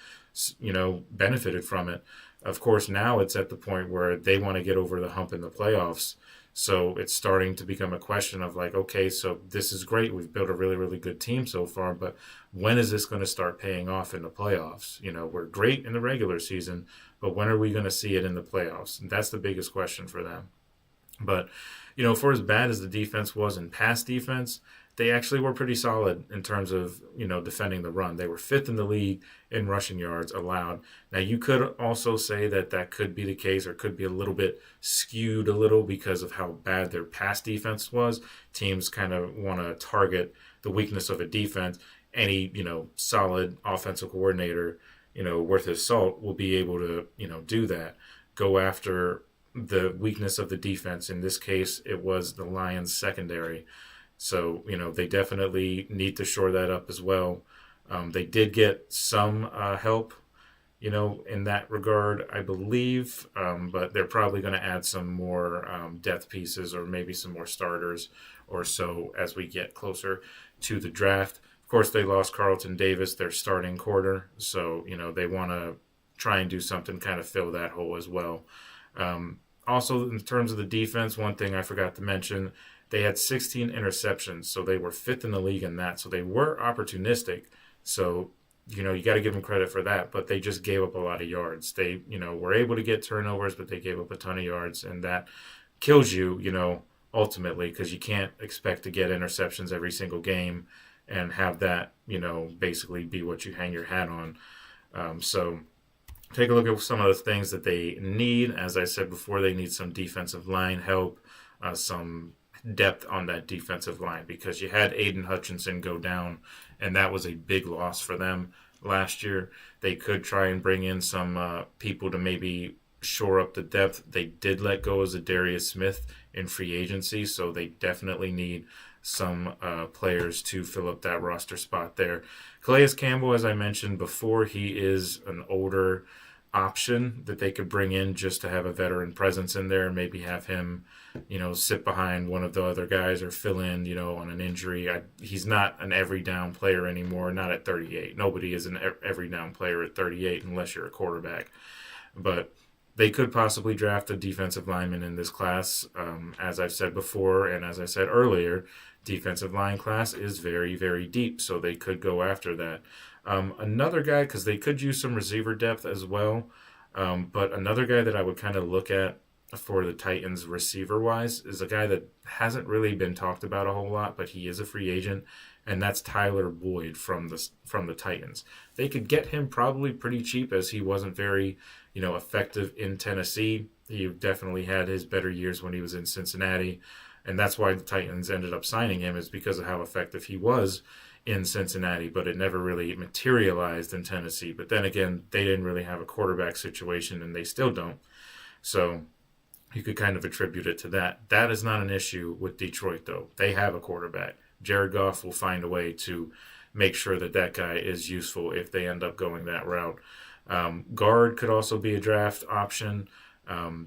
Speaker 1: benefited from it. Of course, now it's at the point where they want to get over the hump in the playoffs. So it's starting to become a question of like, okay, so this is great. We've built a really, really good team so far, but when is this going to start paying off in the playoffs? We're great in the regular season, but when are we going to see it in the playoffs? And that's the biggest question for them. But, for as bad as the defense was in pass defense, they actually were pretty solid in terms of, defending the run. They were fifth in the league in rushing yards allowed. Now, you could also say that could be the case, or could be a little bit skewed a little because of how bad their pass defense was. Teams kind of want to target the weakness of a defense. Any, solid offensive coordinator, worth his salt will be able to, do that. Go after the weakness of the defense. In this case, it was the Lions secondary. So, they definitely need to shore that up as well. They did get some help, in that regard, I believe, but they're probably going to add some more depth pieces or maybe some more starters or so as we get closer to the draft. Of course, they lost Carlton Davis, their starting quarter. So, they want to try and do something, kind of fill that hole as well. Also, in terms of the defense, one thing I forgot to mention, they had 16 interceptions, so they were fifth in the league in that. So they were opportunistic. So, you got to give them credit for that, but they just gave up a lot of yards. They, were able to get turnovers, but they gave up a ton of yards, and that kills you, ultimately, because you can't expect to get interceptions every single game and have that, basically be what you hang your hat on. So take a look at some of the things that they need. As I said before, they need some defensive line help, some depth on that defensive line, because you had Aiden Hutchinson go down, and that was a big loss for them last year. They could try and bring in some people to maybe shore up the depth. They did let go of Zadarius Smith in free agency, so they definitely need some players to fill up that roster spot there. Calais Campbell, as I mentioned before, he is an older option that they could bring in just to have a veteran presence in there and maybe have him, sit behind one of the other guys or fill in, on an injury. He's not an every down player anymore, not at 38. Nobody is an every down player at 38 unless you're a quarterback. But they could possibly draft a defensive lineman in this class. As I've said before, and as I said earlier, defensive line class is very, very deep, so they could go after that. Another guy, because they could use some receiver depth as well, but another guy that I would kind of look at for the Titans receiver-wise is a guy that hasn't really been talked about a whole lot, but he is a free agent, and that's Tyler Boyd from the Titans. They could get him probably pretty cheap, as he wasn't very, effective in Tennessee. He definitely had his better years when he was in Cincinnati, and that's why the Titans ended up signing him, is because of how effective he was in Cincinnati, but it never really materialized in Tennessee. But then again, they didn't really have a quarterback situation, and they still don't. So you could kind of attribute it to that. That is not an issue with Detroit, though. They have a quarterback. Jared Goff will find a way to make sure that that guy is useful if they end up going that route. Guard could also be a draft option.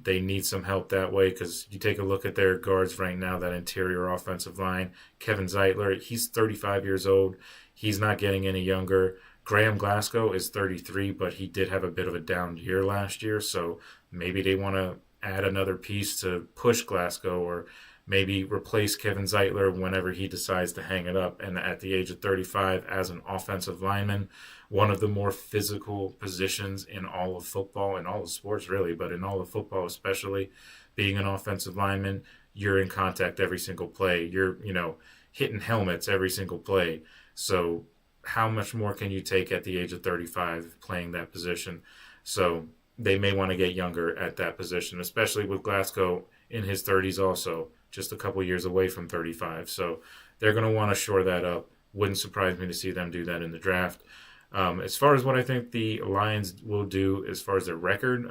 Speaker 1: They need some help that way, because you take a look at their guards right now, that interior offensive line. Kevin Zeitler, he's 35 years old. He's not getting any younger. Graham Glasgow is 33, but he did have a bit of a down year last year, so maybe they want to add another piece to push Glasgow, or maybe replace Kevin Zeitler whenever he decides to hang it up. And at the age of 35, as an offensive lineman, one of the more physical positions in all of football, in all of sports really, but in all of football especially, being an offensive lineman, you're in contact every single play. You're, hitting helmets every single play. So how much more can you take at the age of 35 playing that position? So they may want to get younger at that position, especially with Glasgow in his 30s also, just a couple years away from 35. So they're going to want to shore that up. Wouldn't surprise me to see them do that in the draft. As far as what I think the Lions will do as far as their record,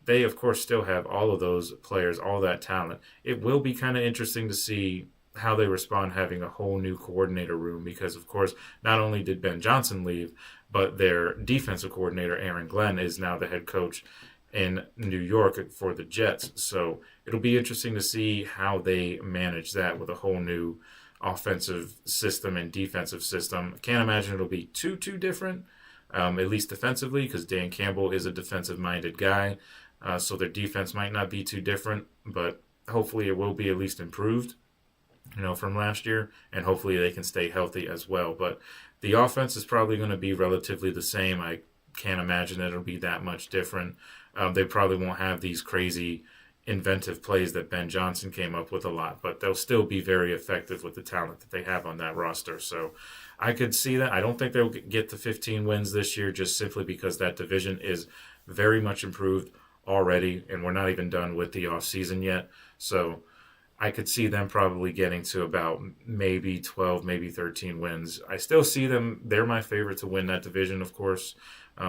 Speaker 1: they, of course, still have all of those players, all that talent. It will be kind of interesting to see how they respond having a whole new coordinator room, because, of course, not only did Ben Johnson leave, but their defensive coordinator, Aaron Glenn, is now the head coach in New York for the Jets. So it'll be interesting to see how they manage that with a whole new offensive system and defensive system. I can't imagine it'll be too different, at least defensively, because Dan Campbell is a defensive-minded guy. So their defense might not be too different, but hopefully it will be at least improved, from last year, and hopefully they can stay healthy as well. But the offense is probably going to be relatively the same. I can't imagine it'll be that much different. They probably won't have these crazy inventive plays that Ben Johnson came up with a lot, but they'll still be very effective with the talent that they have on that roster. So I could see that. I don't think they'll get to 15 wins this year, just simply because that division is very much improved already, and we're not even done with the offseason yet. So I could see them probably getting to about maybe 12, maybe 13 wins. I still see them. They're my favorite to win that division, of course.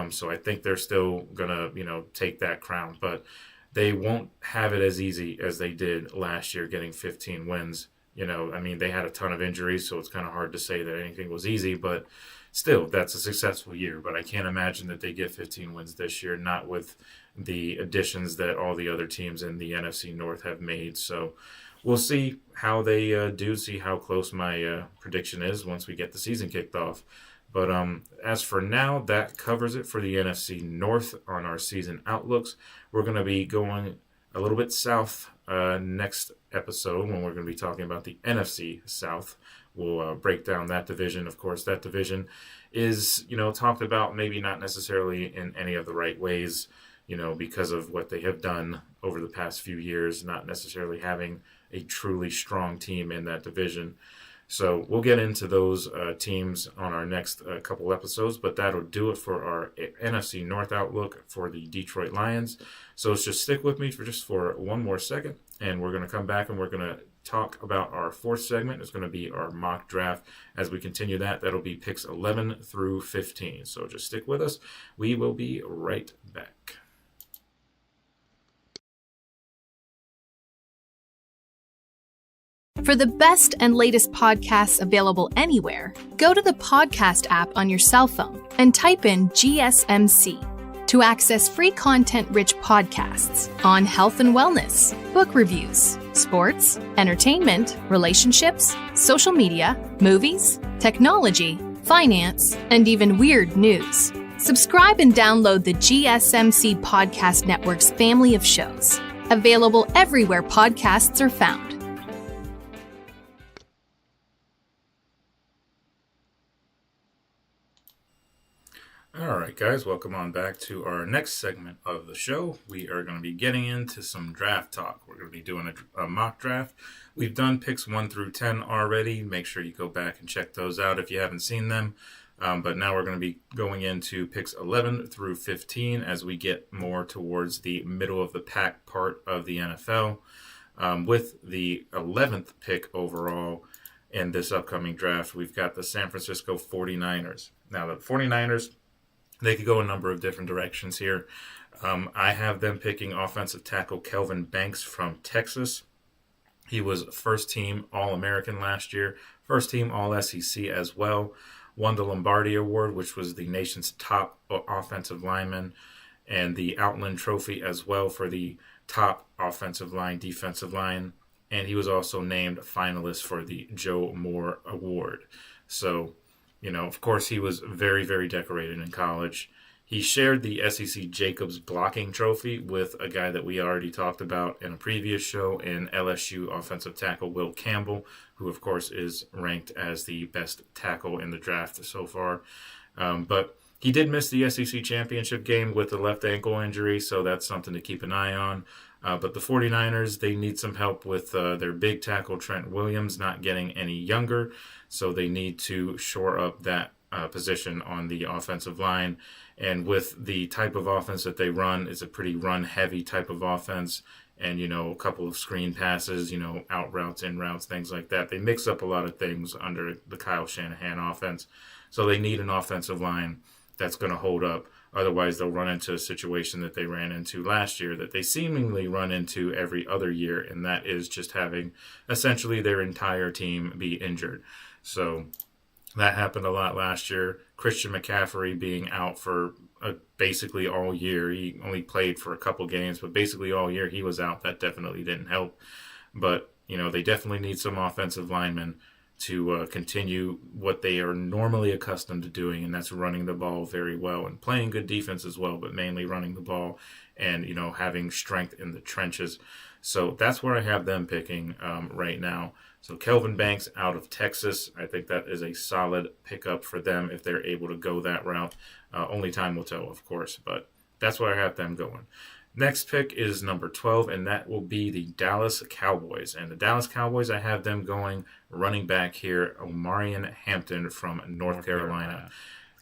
Speaker 1: So I think they're still going to, take that crown. But they won't have it as easy as they did last year, getting 15 wins. They had a ton of injuries, so it's kind of hard to say that anything was easy. But still, that's a successful year. But I can't imagine that they get 15 wins this year, not with the additions that all the other teams in the NFC North have made. So we'll see how they do, see how close my prediction is once we get the season kicked off. But as for now, that covers it for the NFC North on our season outlooks. We're going to be going a little bit south next episode, when we're going to be talking about the NFC South. We'll break down that division. Of course, that division is, talked about maybe not necessarily in any of the right ways, because of what they have done over the past few years, not necessarily having a truly strong team in that division. So we'll get into those teams on our next couple episodes, but that'll do it for our NFC North outlook for the Detroit Lions. So just stick with me for one more second, and we're going to come back and we're going to talk about our fourth segment. It's going to be our mock draft. As we continue that, that'll be picks 11 through 15. So just stick with us. We will be right back.
Speaker 5: For the best and latest podcasts available anywhere, go to the podcast app on your cell phone and type in GSMC to access free content-rich podcasts on health and wellness, book reviews, sports, entertainment, relationships, social media, movies, technology, finance, and even weird news. Subscribe and download the GSMC Podcast Network's family of shows, available everywhere podcasts are found.
Speaker 1: All right, guys, welcome on back to our next segment of the show. We are going to be getting into some draft talk. We're going to be doing a mock draft. We've done picks 1 through 10 already. Make sure you go back and check those out if you haven't seen them. But now we're going to be going into picks 11 through 15 as we get more towards the middle of the pack part of the NFL. With the 11th pick overall in this upcoming draft, we've got the San Francisco 49ers. Now, the 49ers, they could go a number of different directions here. I have them picking offensive tackle Kelvin Banks from Texas. He was first team All-American last year, first team All-SEC as well. Won the Lombardi Award, which was the nation's top offensive lineman, and the Outland Trophy as well for the top offensive line, defensive line. And he was also named a finalist for the Joe Moore Award. So, of course, he was very, very decorated in college. He shared the SEC Jacobs blocking trophy with a guy that we already talked about in a previous show in LSU offensive tackle Will Campbell, who, of course, is ranked as the best tackle in the draft so far. But he did miss the SEC championship game with a left ankle injury, so that's something to keep an eye on. But the 49ers, they need some help with their big tackle Trent Williams not getting any younger, so they need to shore up that position on the offensive line. And with the type of offense that they run, it's a pretty run-heavy type of offense. And, a couple of screen passes, out routes, in routes, things like that. They mix up a lot of things under the Kyle Shanahan offense. So they need an offensive line that's going to hold up. Otherwise, they'll run into a situation that they ran into last year that they seemingly run into every other year, and that is just having essentially their entire team be injured. So that happened a lot last year. Christian McCaffrey being out for basically all year. He only played for a couple games, but basically all year he was out. That definitely didn't help. But, they definitely need some offensive linemen to continue what they are normally accustomed to doing, and that's running the ball very well and playing good defense as well, but mainly running the ball and, having strength in the trenches. So that's where I have them picking right now. So Kelvin Banks out of Texas, I think that is a solid pickup for them if they're able to go that route. Only time will tell, of course, but that's where I have them going. Next pick is number 12, and that will be the Dallas Cowboys. And the Dallas Cowboys, I have them going running back here, Omarion Hampton from North Carolina.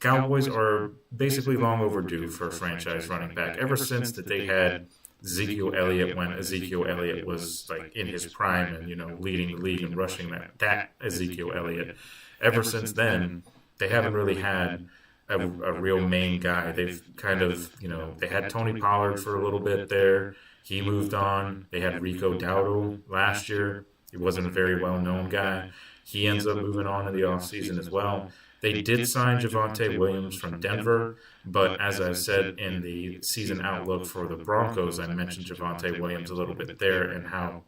Speaker 1: Cowboys are basically long overdue for a franchise running back. Ever since that they had Ezekiel Elliott when Ezekiel Elliott was like in his prime and, leading the league and rushing that Ezekiel Elliott. Ever since then, they haven't really had a real main guy. They've kind of, they had Tony Pollard for a little bit there. He moved on. They had Rico Dowdle last year. He wasn't a very well-known guy. He ends up moving on in the offseason as well. They did sign Javonte Williams from Denver, but as I said in the season outlook for the Broncos, I mentioned Javonte Williams a little bit there and how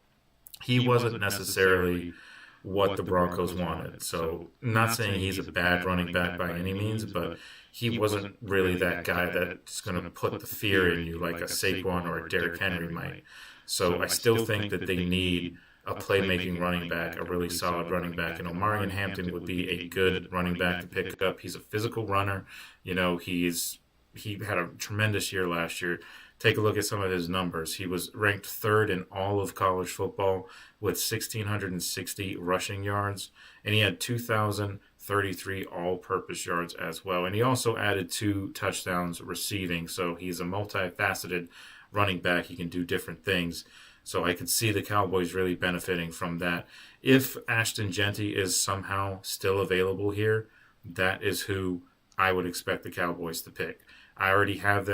Speaker 1: he wasn't necessarily what the Broncos wanted. So not saying he's a bad running back by any means, but he wasn't really that guy that's going to put the fear in you like a Saquon or a Derrick Henry might. So I still think that they need a playmaking running back, a really solid running back, and Omarion Hampton would be a good running back to pick up. He's a physical runner. He had a tremendous year last year. Take a look at some of his numbers. He was ranked third in all of college football with 1,660 rushing yards, and he had 2,033 all-purpose yards as well. And he also added 2 touchdowns receiving, so he's a multifaceted running back. He can do different things. So I could see the Cowboys really benefiting from that. If Ashton Genty is somehow still available here, that is who I would expect the Cowboys to pick. I already have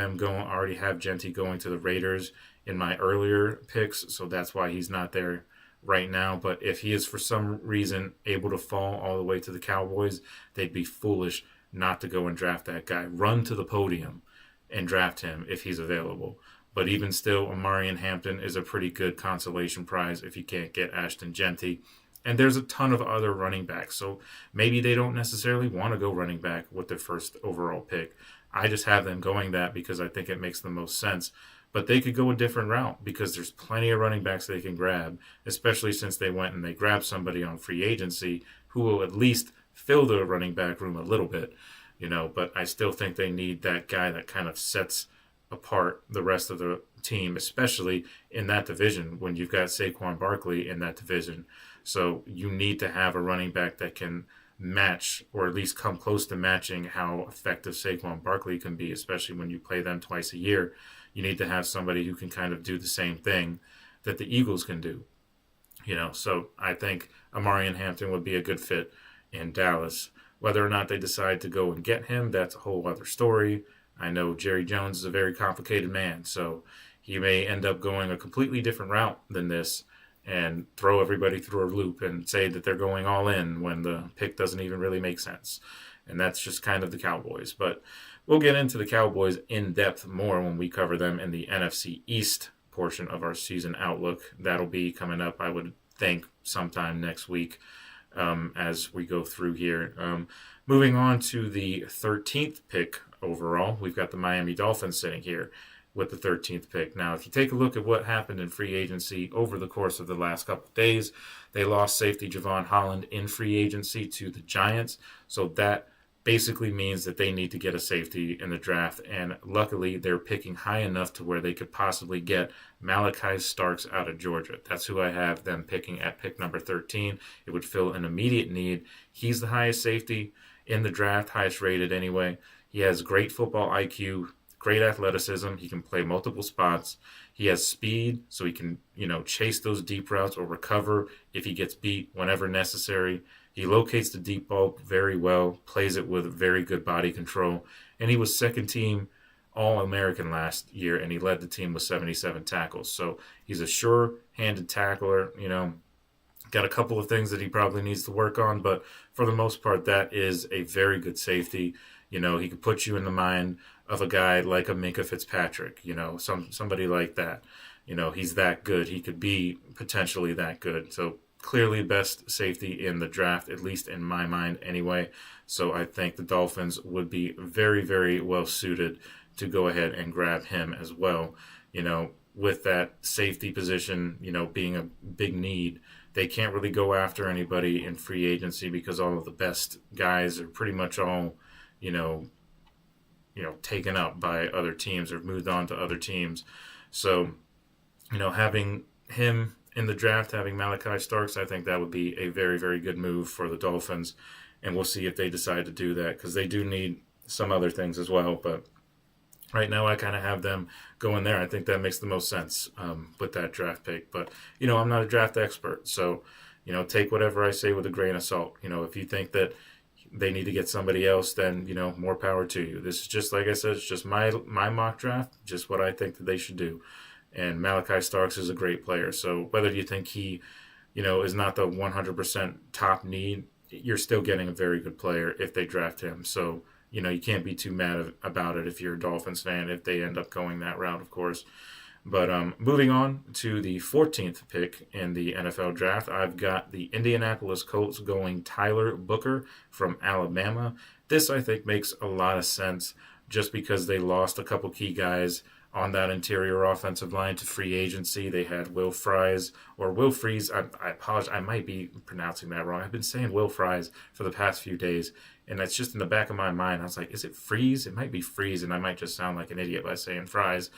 Speaker 1: Genty going to the Raiders in my earlier picks, so that's why he's not there right now. But if he is for some reason able to fall all the way to the Cowboys, they'd be foolish not to go and draft that guy. Run to the podium and draft him if he's available. But even still, Omarion Hampton is a pretty good consolation prize if you can't get Ashton Genty. And there's a ton of other running backs, so maybe they don't necessarily want to go running back with their first overall pick. I just have them going that because I think it makes the most sense. But they could go a different route because there's plenty of running backs they can grab, especially since they went and they grabbed somebody on free agency who will at least fill the running back room a little bit. but I still think they need that guy that kind of sets apart the rest of the team, especially in that division when you've got Saquon Barkley in that division. So you need to have a running back that can match, or at least come close to matching, how effective Saquon Barkley can be, especially when you play them twice a year. You need to have somebody who can kind of do the same thing that the Eagles can do. So I think Amarian Hampton would be a good fit in Dallas. Whether or not they decide to go and get him, that's a whole other story. I know Jerry Jones is a very complicated man, so he may end up going a completely different route than this and throw everybody through a loop and say that they're going all in when the pick doesn't even really make sense. And that's just kind of the Cowboys. But we'll get into the Cowboys in depth more when we cover them in the NFC East portion of our season outlook. That'll be coming up, I would think, sometime next week as we go through here. Moving on to the 13th pick overall, we've got the Miami Dolphins sitting here with the 13th pick. Now, if you take a look at what happened in free agency over the course of the last couple of days, they lost safety Javon Holland in free agency to the Giants. So that basically means that they need to get a safety in the draft, and luckily they're picking high enough to where they could possibly get Malachi Starks out of Georgia. That's who I have them picking at pick number 13. It would fill an immediate need. He's the highest safety in the draft, highest rated anyway. He has great football IQ, great athleticism. He can play multiple spots. He has speed, so he can, chase those deep routes or recover if he gets beat whenever necessary. He locates the deep ball very well, plays it with very good body control, and he was second team All-American last year, and he led the team with 77 tackles. So he's a sure-handed tackler, got a couple of things that he probably needs to work on, but for the most part, that is a very good safety. He could put you in the mind of a guy like a Minkah Fitzpatrick, somebody like that. He's that good. He could be potentially that good. So clearly best safety in the draft, at least in my mind anyway. So I think the Dolphins would be very, very well suited to go ahead and grab him as well. With that safety position, being a big need, they can't really go after anybody in free agency because all of the best guys are pretty much all, taken up by other teams or moved on to other teams. So, having him in the draft, having Malachi Starks, I think that would be a very, very good move for the Dolphins. And we'll see if they decide to do that, because they do need some other things as well. But right now I kind of have them going there. I think that makes the most sense with that draft pick. But, I'm not a draft expert. So, take whatever I say with a grain of salt. If you think that they need to get somebody else, then, more power to you. This is just, like I said, it's just my mock draft, just what I think that they should do. And Malachi Starks is a great player. So whether you think he, is not the 100% top need, you're still getting a very good player if they draft him. So, you can't be too mad about it if you're a Dolphins fan, if they end up going that route, of course. But moving on to the 14th pick in the NFL draft, I've got the Indianapolis Colts going Tyler Booker from Alabama. This, I think, makes a lot of sense just because they lost a couple key guys on that interior offensive line to free agency. They had Will Fries. I apologize, I might be pronouncing that wrong. I've been saying Will Fries for the past few days, and that's just in the back of my mind. I was like, is it Freeze? It might be Freeze, and I might just sound like an idiot by saying Fries.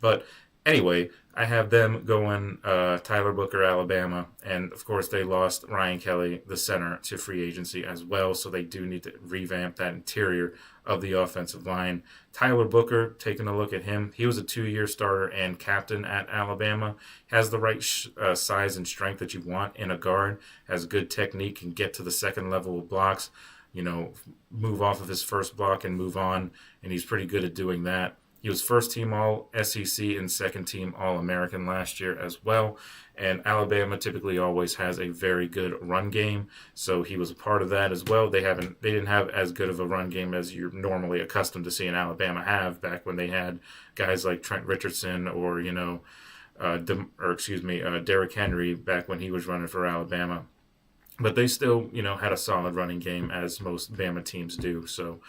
Speaker 1: But anyway, I have them going Tyler Booker, Alabama, and of course they lost Ryan Kelly, the center, to free agency as well, so they do need to revamp that interior of the offensive line. Tyler Booker, taking a look at him, he was a 2-year starter and captain at Alabama, has the right size and strength that you want in a guard, has good technique, can get to the second level of blocks, move off of his first block and move on, and he's pretty good at doing that. He was first team All-SEC and second team All-American last year as well. And Alabama typically always has a very good run game, so he was a part of that as well. They didn't have as good of a run game as you're normally accustomed to seeing Alabama have back when they had guys like Trent Richardson or Derrick Henry back when he was running for Alabama. But they still had a solid running game, as most Bama teams do. So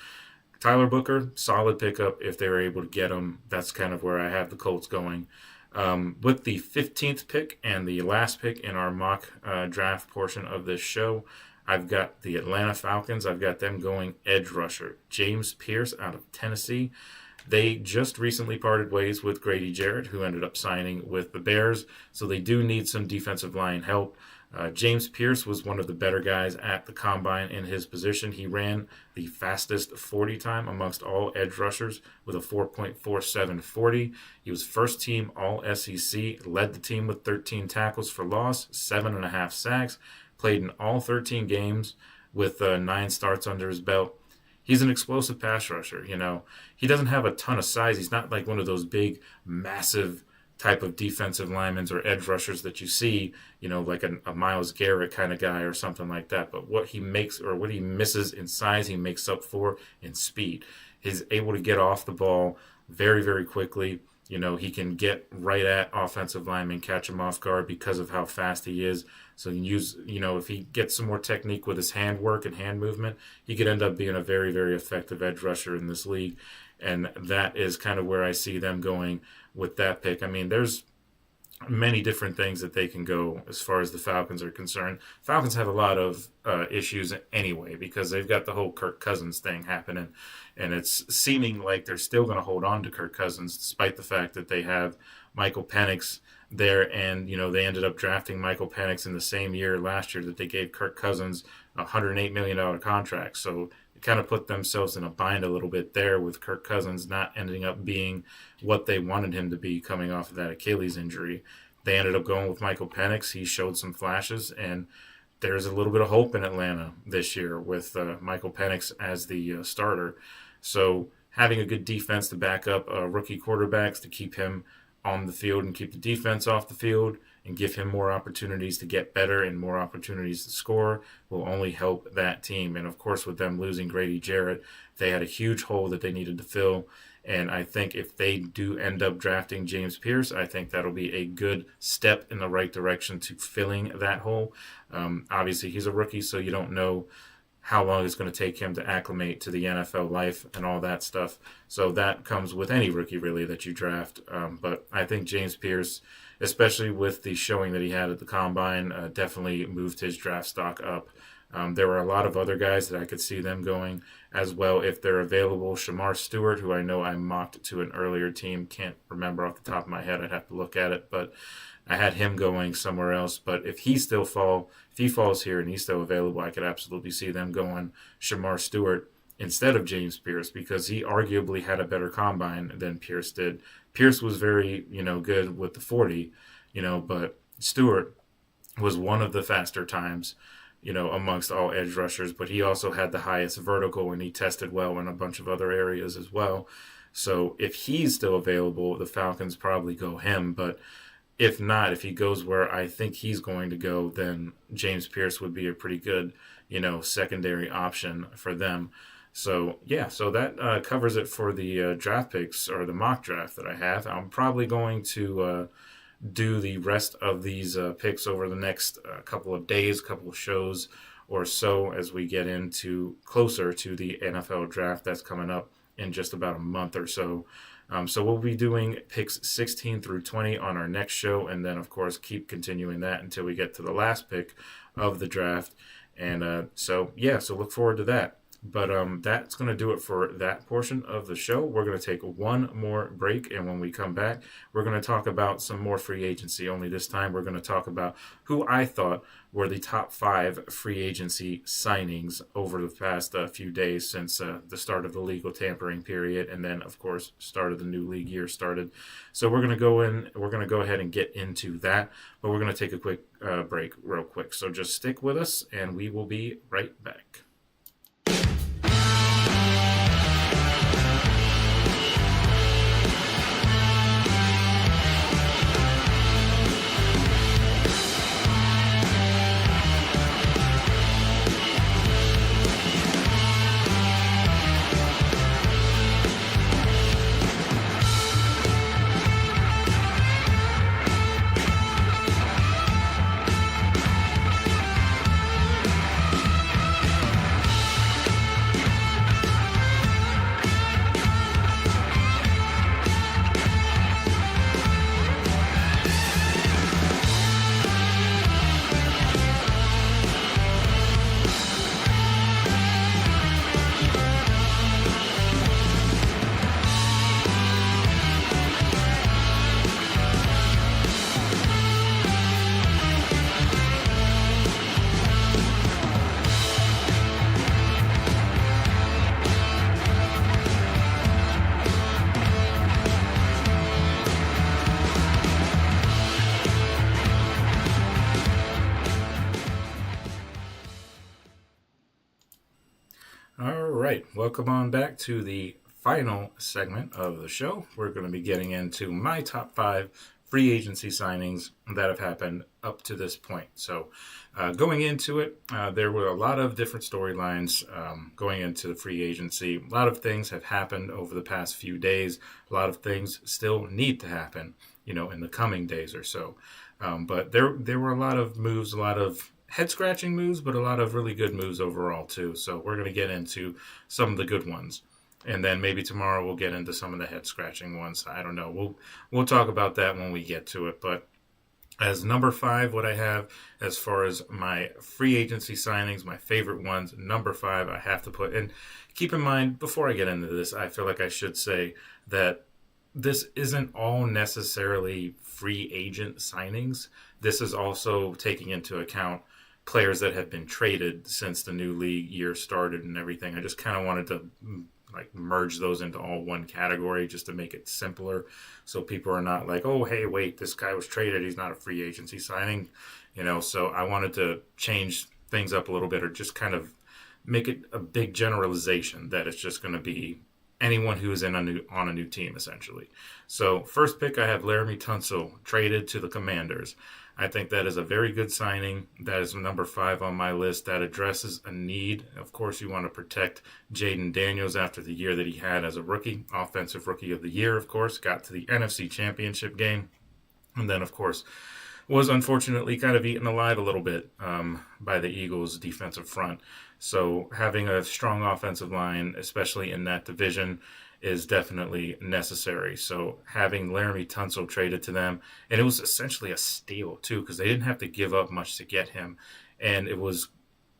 Speaker 1: Tyler Booker, solid pickup if they were able to get him. That's kind of where I have the Colts going. With the 15th pick and the last pick in our mock draft portion of this show, I've got the Atlanta Falcons. I've got them going edge rusher. James Pierce out of Tennessee. They just recently parted ways with Grady Jarrett, who ended up signing with the Bears. So they do need some defensive line help. James Pierce was one of the better guys at the combine in his position. He ran the fastest 40 time amongst all edge rushers with a 4.47 40. He was first team all SEC, led the team with 13 tackles for loss, 7.5 sacks, played in all 13 games with 9 starts under his belt. He's an explosive pass rusher. He doesn't have a ton of size. He's not like one of those big, massive type of defensive linemen or edge rushers that you see, like a Myles Garrett kind of guy or something like that. But what he makes or what he misses in size, he makes up for in speed. He's able to get off the ball very, very quickly. He can get right at offensive linemen, catch them off guard because of how fast he is. So he can use, if he gets some more technique with his hand work and hand movement, he could end up being a very, very effective edge rusher in this league. And that is kind of where I see them going with that pick. I mean, there's many different things that they can go as far as the Falcons are concerned. Falcons have a lot of issues anyway because they've got the whole Kirk Cousins thing happening. And it's seeming like they're still going to hold on to Kirk Cousins despite the fact that they have Michael Penix there. And, they ended up drafting Michael Penix in the same year last year that they gave Kirk Cousins a $108 million contract. So they kind of put themselves in a bind a little bit there with Kirk Cousins not ending up being what they wanted him to be coming off of that Achilles injury. They ended up going with Michael Penix. He showed some flashes, and there's a little bit of hope in Atlanta this year with Michael Penix as the starter. So having a good defense to back up rookie quarterbacks to keep him on the field and keep the defense off the field and give him more opportunities to get better and more opportunities to score will only help that team. And, of course, with them losing Grady Jarrett, they had a huge hole that they needed to fill. And I think if they do end up drafting James Pierce, I think that'll be a good step in the right direction to filling that hole. Obviously, he's a rookie, so you don't know how long it's going to take him to acclimate to the NFL life and all that stuff. So that comes with any rookie, really, that you draft. But I think James Pierce, especially with the showing that he had at the Combine, definitely moved his draft stock up. There were a lot of other guys that I could see them going as well if they're available. Shamar Stewart, who I know I mocked to an earlier team, can't remember off the top of my head. I'd have to look at it, but I had him going somewhere else. But if he falls here and he's still available, I could absolutely see them going Shamar Stewart instead of James Pierce because he arguably had a better combine than Pierce did. Pierce was very, good with the 40, but Stewart was one of the faster times, amongst all edge rushers, but he also had the highest vertical and he tested well in a bunch of other areas as well. So if he's still available, the Falcons probably go him, but if not, if he goes where I think he's going to go, then James Pierce would be a pretty good, secondary option for them. So, so that covers it for the draft picks or the mock draft that I have. I'm probably going to do the rest of these picks over the next couple of days, couple of shows or so as we get into closer to the NFL draft that's coming up in just about a month or so. So we'll be doing picks 16 through 20 on our next show, and then, of course, keep continuing that until we get to the last pick of the draft. And so look forward to that. But that's going to do it for that portion of the show. We're going to take one more break, and when we come back, we're going to talk about some more free agency. Only this time, we're going to talk about who I thought were the top 5 free agency signings over the past few days since the start of the legal tampering period, and then, of course, start of the new league year started. So we're going to go ahead and get into that, but we're going to take a quick break real quick. So just stick with us, and we will be right back. right, welcome on back to the final segment of the show. We're going to be getting into my top 5 free agency signings that have happened up to this point. So going into it, there were a lot of different storylines going into the free agency. A lot of things have happened over the past few days. A lot of things still need to happen, in the coming days or so. But there were a lot of moves, a lot of head-scratching moves, but a lot of really good moves overall too. So we're going to get into some of the good ones. And then maybe tomorrow we'll get into some of the head-scratching ones. I don't know. We'll talk about that when we get to it. But as number 5, what I have as far as my free agency signings, my favorite ones, number 5, I have to put. And keep in mind, before I get into this, I feel like I should say that this isn't all necessarily free agent signings. This is also taking into account players that have been traded since the new league year started and everything. I just kind of wanted to merge those into all one category just to make it simpler, so people are not like, oh, hey, wait, this guy was traded, he's not a free agency signing, So I wanted to change things up a little bit, or just kind of make it a big generalization that it's just going to be anyone who is on a new team, essentially. So first pick, I have Laramie Tunsil, traded to the Commanders. I think that is a very good signing. That is number 5 on my list. That addresses a need. Of course, you want to protect Jaden Daniels after the year that he had as a rookie, Offensive Rookie of the Year, of course. Got to the NFC Championship game. And then, of course, was unfortunately kind of eaten alive a little bit by the Eagles' defensive front. So having a strong offensive line, especially in that division, is definitely necessary. So having Laramie Tunsil traded to them, and it was essentially a steal too, because they didn't have to give up much to get him, and it was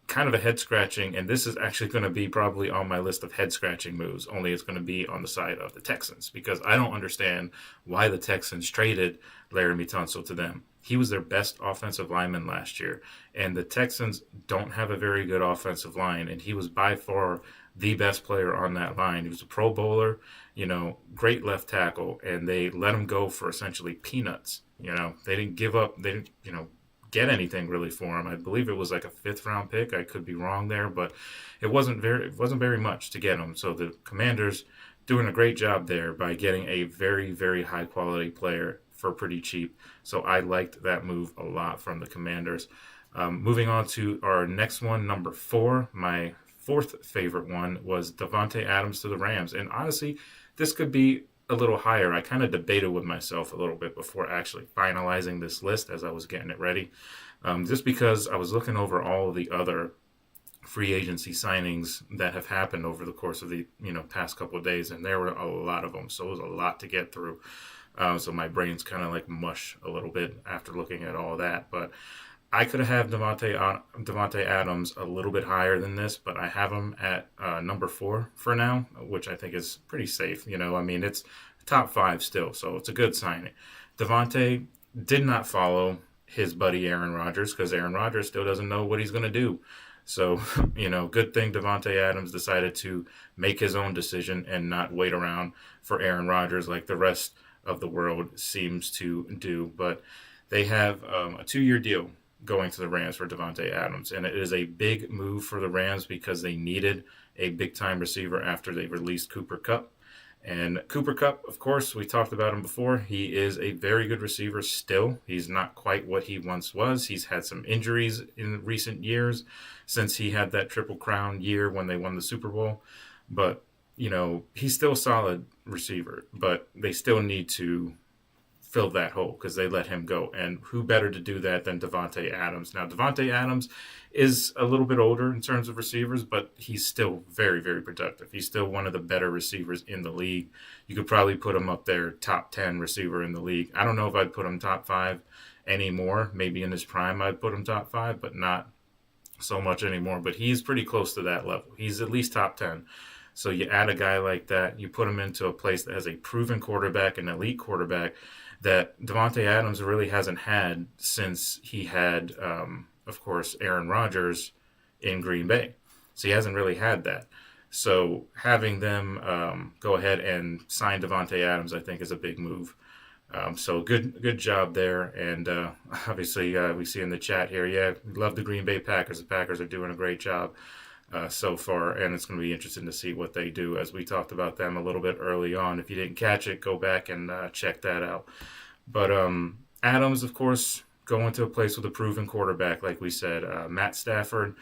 Speaker 1: kind of a head-scratching, and this is actually going to be probably on my list of head-scratching moves, only it's going to be on the side of the Texans, because I don't understand why the Texans traded Laramie Tunsil to them. He was their best offensive lineman last year, and the Texans don't have a very good offensive line, and he was by far the best player on that line. He was a Pro Bowler, great left tackle, and they let him go for essentially peanuts. They didn't give up. They didn't, get anything really for him. I believe it was like a 5th round pick. I could be wrong there, but it wasn't very much to get him. So the Commanders doing a great job there by getting a very, very high quality player for pretty cheap. So I liked that move a lot from the Commanders. Moving on to our next one, number 4, my 4th favorite one was Davante Adams to the Rams. And honestly, this could be a little higher. I kind of debated with myself a little bit before actually finalizing this list as I was getting it ready. Just because I was looking over all of the other free agency signings that have happened over the course of the past couple of days, and there were a lot of them. So it was a lot to get through. So my brain's kind of like mush a little bit after looking at all that. But I could have Davante Adams a little bit higher than this, but I have him at number 4 for now, which I think is pretty safe. It's top 5 still, so it's a good signing. Davante did not follow his buddy Aaron Rodgers, because Aaron Rodgers still doesn't know what he's going to do. So, good thing Davante Adams decided to make his own decision and not wait around for Aaron Rodgers like the rest of the world seems to do. But they have a 2-year deal going to the Rams for Davante Adams, and it is a big move for the Rams because they needed a big-time receiver after they released Cooper Kupp. And Cooper Kupp, of course, we talked about him before. He is a very good receiver still. He's not quite what he once was. He's had some injuries in recent years since he had that Triple Crown year when they won the Super Bowl. But, he's still a solid receiver, but they still need to fill that hole because they let him go. And who better to do that than Davante Adams? Now, Davante Adams is a little bit older in terms of receivers, but he's still very, very productive. He's still one of the better receivers in the league. You could probably put him up there, top 10 receiver in the league. I don't know if I'd put him top 5 anymore. Maybe in his prime I'd put him top 5, but not so much anymore. But he's pretty close to that level. He's at least top 10. So you add a guy like that, you put him into a place that has a proven quarterback, an elite quarterback, that Davante Adams really hasn't had since he had, of course, Aaron Rodgers in Green Bay. So he hasn't really had that. So having them go ahead and sign Davante Adams, I think, is a big move. So good job there. And obviously, we see in the chat here, love the Green Bay Packers. The Packers are doing a great job. so far, and it's going to be interesting to see what they do, as we talked about them a little bit early on. If you didn't catch it, go back and check that out. But Adams, of course, going to a place with a proven quarterback, like we said. Matt Stafford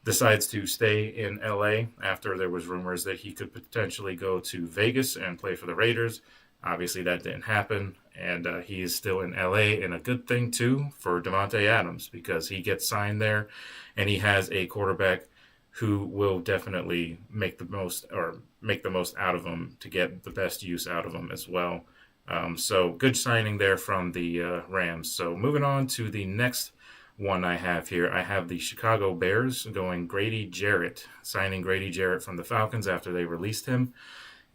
Speaker 1: decides to stay in LA after there was rumors that he could potentially go to Vegas and play for the Raiders. Obviously, that didn't happen, and he is still in LA, and a good thing, too, for Davante Adams, because he gets signed there, and he has a quarterback who will definitely make the most out of him to get the best use out of him as well. So good signing there from the Rams. So moving on to the next one I have here. I have the Chicago Bears signing Grady Jarrett from the Falcons after they released him.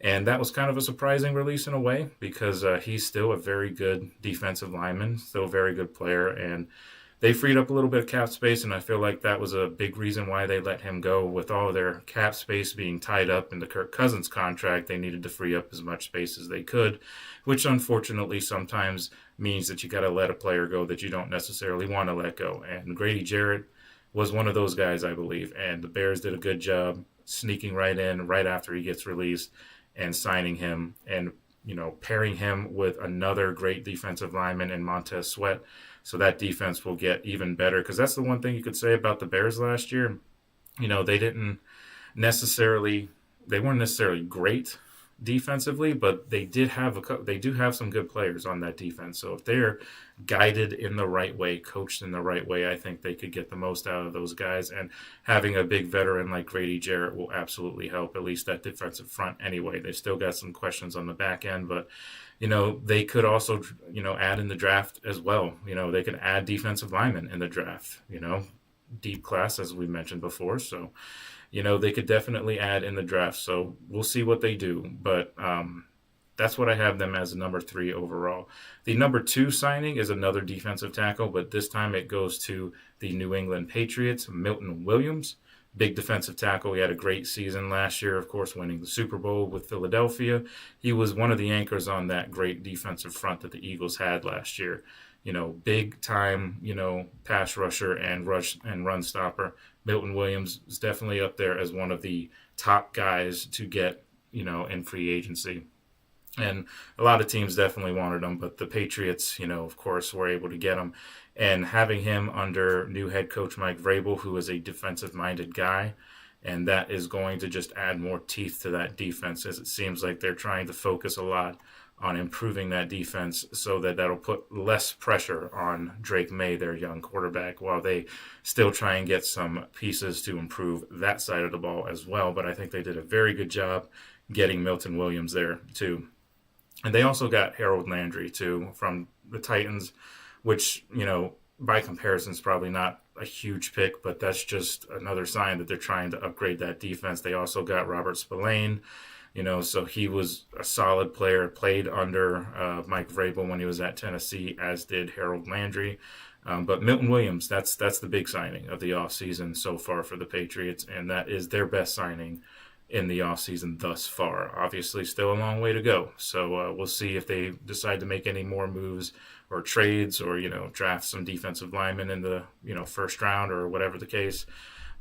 Speaker 1: And that was kind of a surprising release in a way, because he's still a very good defensive lineman, still a very good player, and they freed up a little bit of cap space, and I feel like that was a big reason why they let him go. With all of their cap space being tied up in the Kirk Cousins contract, they needed to free up as much space as they could, which unfortunately sometimes means that you got to let a player go that you don't necessarily want to let go. And Grady Jarrett was one of those guys, I believe, and the Bears did a good job sneaking right in right after he gets released and signing him and, pairing him with another great defensive lineman in Montez Sweat. So that defense will get even better, because that's the one thing you could say about the Bears last year. They weren't necessarily great defensively, but they do have some good players on that defense. So if they're guided in the right way, coached in the right way, I think they could get the most out of those guys. And having a big veteran like Grady Jarrett will absolutely help, at least that defensive front anyway. They've still got some questions on the back end, but they could also, add in the draft as well. They could add defensive linemen in the draft, deep class, as we mentioned before. So, they could definitely add in the draft. So we'll see what they do. But that's what I have them as a number 3 overall. The number 2 signing is another defensive tackle, but this time it goes to the New England Patriots, Milton Williams. Big defensive tackle. He had a great season last year, of course, winning the Super Bowl with Philadelphia. He was one of the anchors on that great defensive front that the Eagles had last year. Big time, pass rusher and run stopper. Milton Williams is definitely up there as one of the top guys to get, in free agency. And a lot of teams definitely wanted him, but the Patriots, of course, were able to get him. And having him under new head coach Mike Vrabel, who is a defensive-minded guy, and that is going to just add more teeth to that defense, as it seems like they're trying to focus a lot on improving that defense so that'll put less pressure on Drake May, their young quarterback, while they still try and get some pieces to improve that side of the ball as well. But I think they did a very good job getting Milton Williams there, too. And they also got Harold Landry, too, from the Titans, which, by comparison is probably not a huge pick, but that's just another sign that they're trying to upgrade that defense. They also got Robert Spillane, so he was a solid player, played under Mike Vrabel when he was at Tennessee, as did Harold Landry. But Milton Williams, that's the big signing of the offseason so far for the Patriots, and that is their best signing in the offseason thus far. Obviously, still a long way to go. So we'll see if they decide to make any more moves or trades or, draft some defensive linemen in the, first round or whatever the case.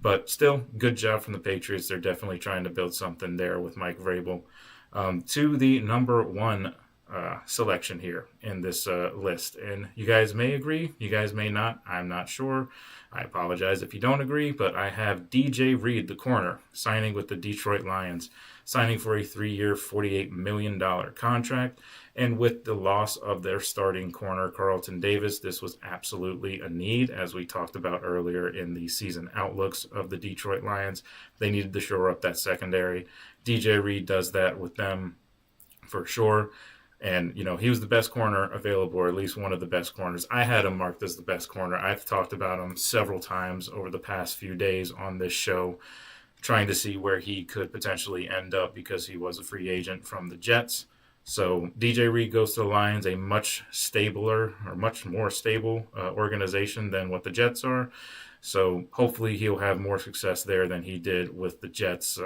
Speaker 1: But still, good job from the Patriots. They're definitely trying to build something there with Mike Vrabel. To the number 1 selection here in this list. And you guys may agree, you guys may not. I'm not sure. I apologize if you don't agree, but I have DJ Reed, the corner, signing with the Detroit Lions, signing for a 3-year, $48 million contract. And with the loss of their starting corner, Carlton Davis, this was absolutely a need, as we talked about earlier in the season outlooks of the Detroit Lions. They needed to shore up that secondary. DJ Reed does that with them for sure. And, he was the best corner available, or at least one of the best corners. I had him marked as the best corner. I've talked about him several times over the past few days on this show, trying to see where he could potentially end up because he was a free agent from the Jets. So DJ Reed goes to the Lions, a much more stable organization than what the Jets are. So hopefully he'll have more success there than he did with the Jets.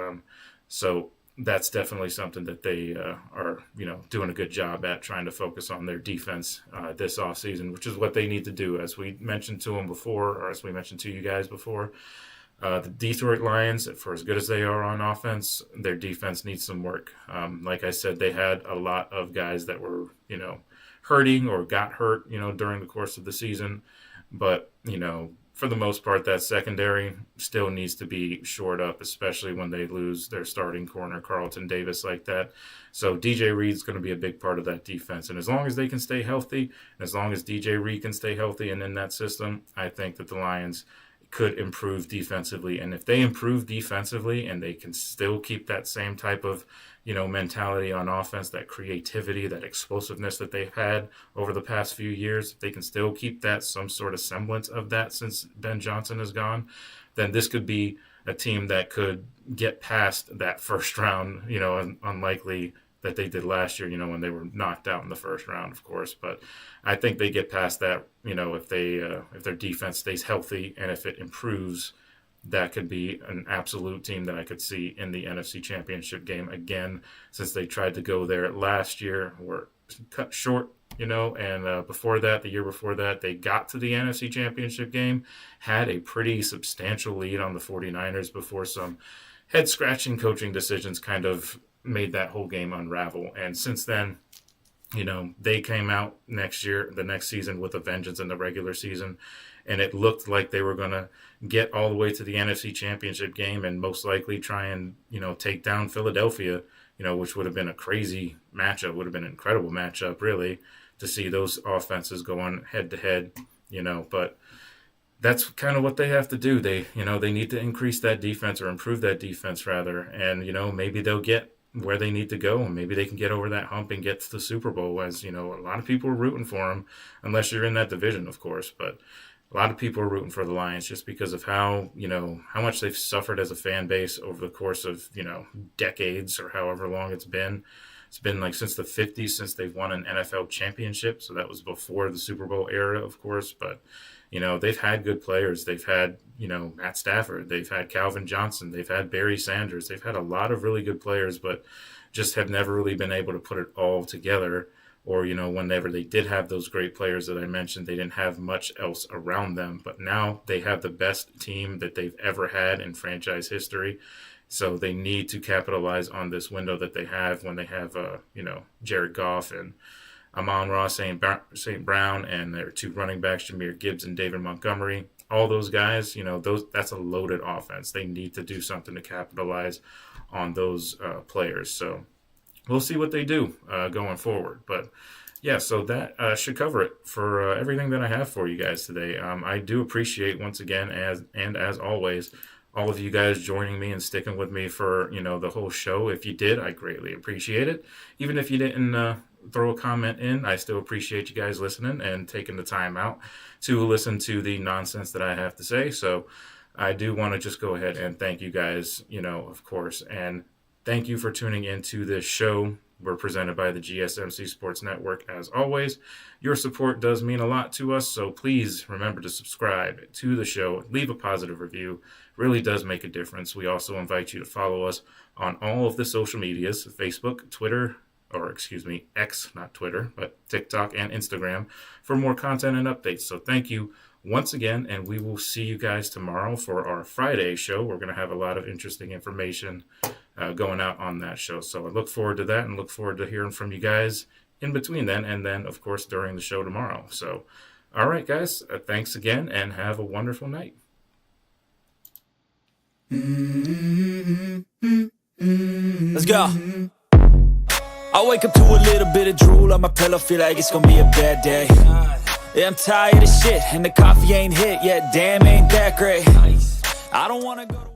Speaker 1: So that's definitely something that they are, doing a good job at, trying to focus on their defense this offseason, which is what they need to do, as we mentioned to them before, or as we mentioned to you guys before. The Detroit Lions, for as good as they are on offense, their defense needs some work. Like I said, they had a lot of guys that were, hurting or got hurt, during the course of the season. But, for the most part, that secondary still needs to be shored up, especially when they lose their starting corner, Carlton Davis, like that. So DJ Reed's going to be a big part of that defense. And as long as they can stay healthy, and as long as DJ Reed can stay healthy and in that system, I think that the Lions could improve defensively. And if they improve defensively and they can still keep that same type of, mentality on offense, that creativity, that explosiveness that they've had over the past few years, if they can still keep that, some sort of semblance of that since Ben Johnson is gone, then this could be a team that could get past that first round, unlikely that they did last year, when they were knocked out in the first round, of course. But I think they get past that, if their defense stays healthy and if it improves, that could be an absolute team that I could see in the NFC Championship game again, since they tried to go there last year, were cut short, and before that, the year before that, they got to the NFC Championship game, had a pretty substantial lead on the 49ers before some head-scratching coaching decisions kind of made that whole game unravel. And since then, they came out the next season with a vengeance in the regular season, and it looked like they were going to get all the way to the NFC Championship game and most likely try and, take down Philadelphia, which would have been a crazy matchup, would have been an incredible matchup, really, to see those offenses going head-to-head, but that's kind of what they have to do. They need to increase that defense, or improve that defense, rather, and, maybe they'll get where they need to go, and maybe they can get over that hump and get to the Super Bowl, as, a lot of people are rooting for them, unless you're in that division, of course, but a lot of people are rooting for the Lions just because of how much they've suffered as a fan base over the course of, decades or however long it's been. It's been like since the 50s since they've won an NFL championship. So that was before the Super Bowl era, of course. But, they've had good players. They've had, Matt Stafford. They've had Calvin Johnson. They've had Barry Sanders. They've had a lot of really good players, but just have never really been able to put it all together. Or, whenever they did have those great players that I mentioned, they didn't have much else around them. But now they have the best team that they've ever had in franchise history. So they need to capitalize on this window that they have when they have, Jared Goff and Amon-Ra St. Brown, and their two running backs, Jahmyr Gibbs and David Montgomery. All those guys, that's a loaded offense. They need to do something to capitalize on those players. So we'll see what they do going forward. But, yeah, so that should cover it for everything that I have for you guys today. I do appreciate, once again, as always, all of you guys joining me and sticking with me for, the whole show. If you did, I greatly appreciate it. Even if you didn't throw a comment in, I still appreciate you guys listening and taking the time out to listen to the nonsense that I have to say. So I do want to just go ahead and thank you guys, of course, and thank you for tuning into this show. We're presented by the GSMC Sports Network, as always. Your support does mean a lot to us, so please remember to subscribe to the show. Leave a positive review. It really does make a difference. We also invite you to follow us on all of the social medias, Facebook, Twitter, X, not Twitter, but TikTok and Instagram, for more content and updates. So thank you once again, and we will see you guys tomorrow for our Friday show. We're going to have a lot of interesting information going out on that show. So I look forward to that and look forward to hearing from you guys in between then, and then, of course, during the show tomorrow. So, all right, guys, thanks again, and have a wonderful night.
Speaker 3: Let's go. I wake up to a little bit of drool on my pillow, feel like it's gonna be a bad day. Yeah, I'm tired of shit, and the coffee ain't hit yet, damn, ain't that great. I don't wanna go to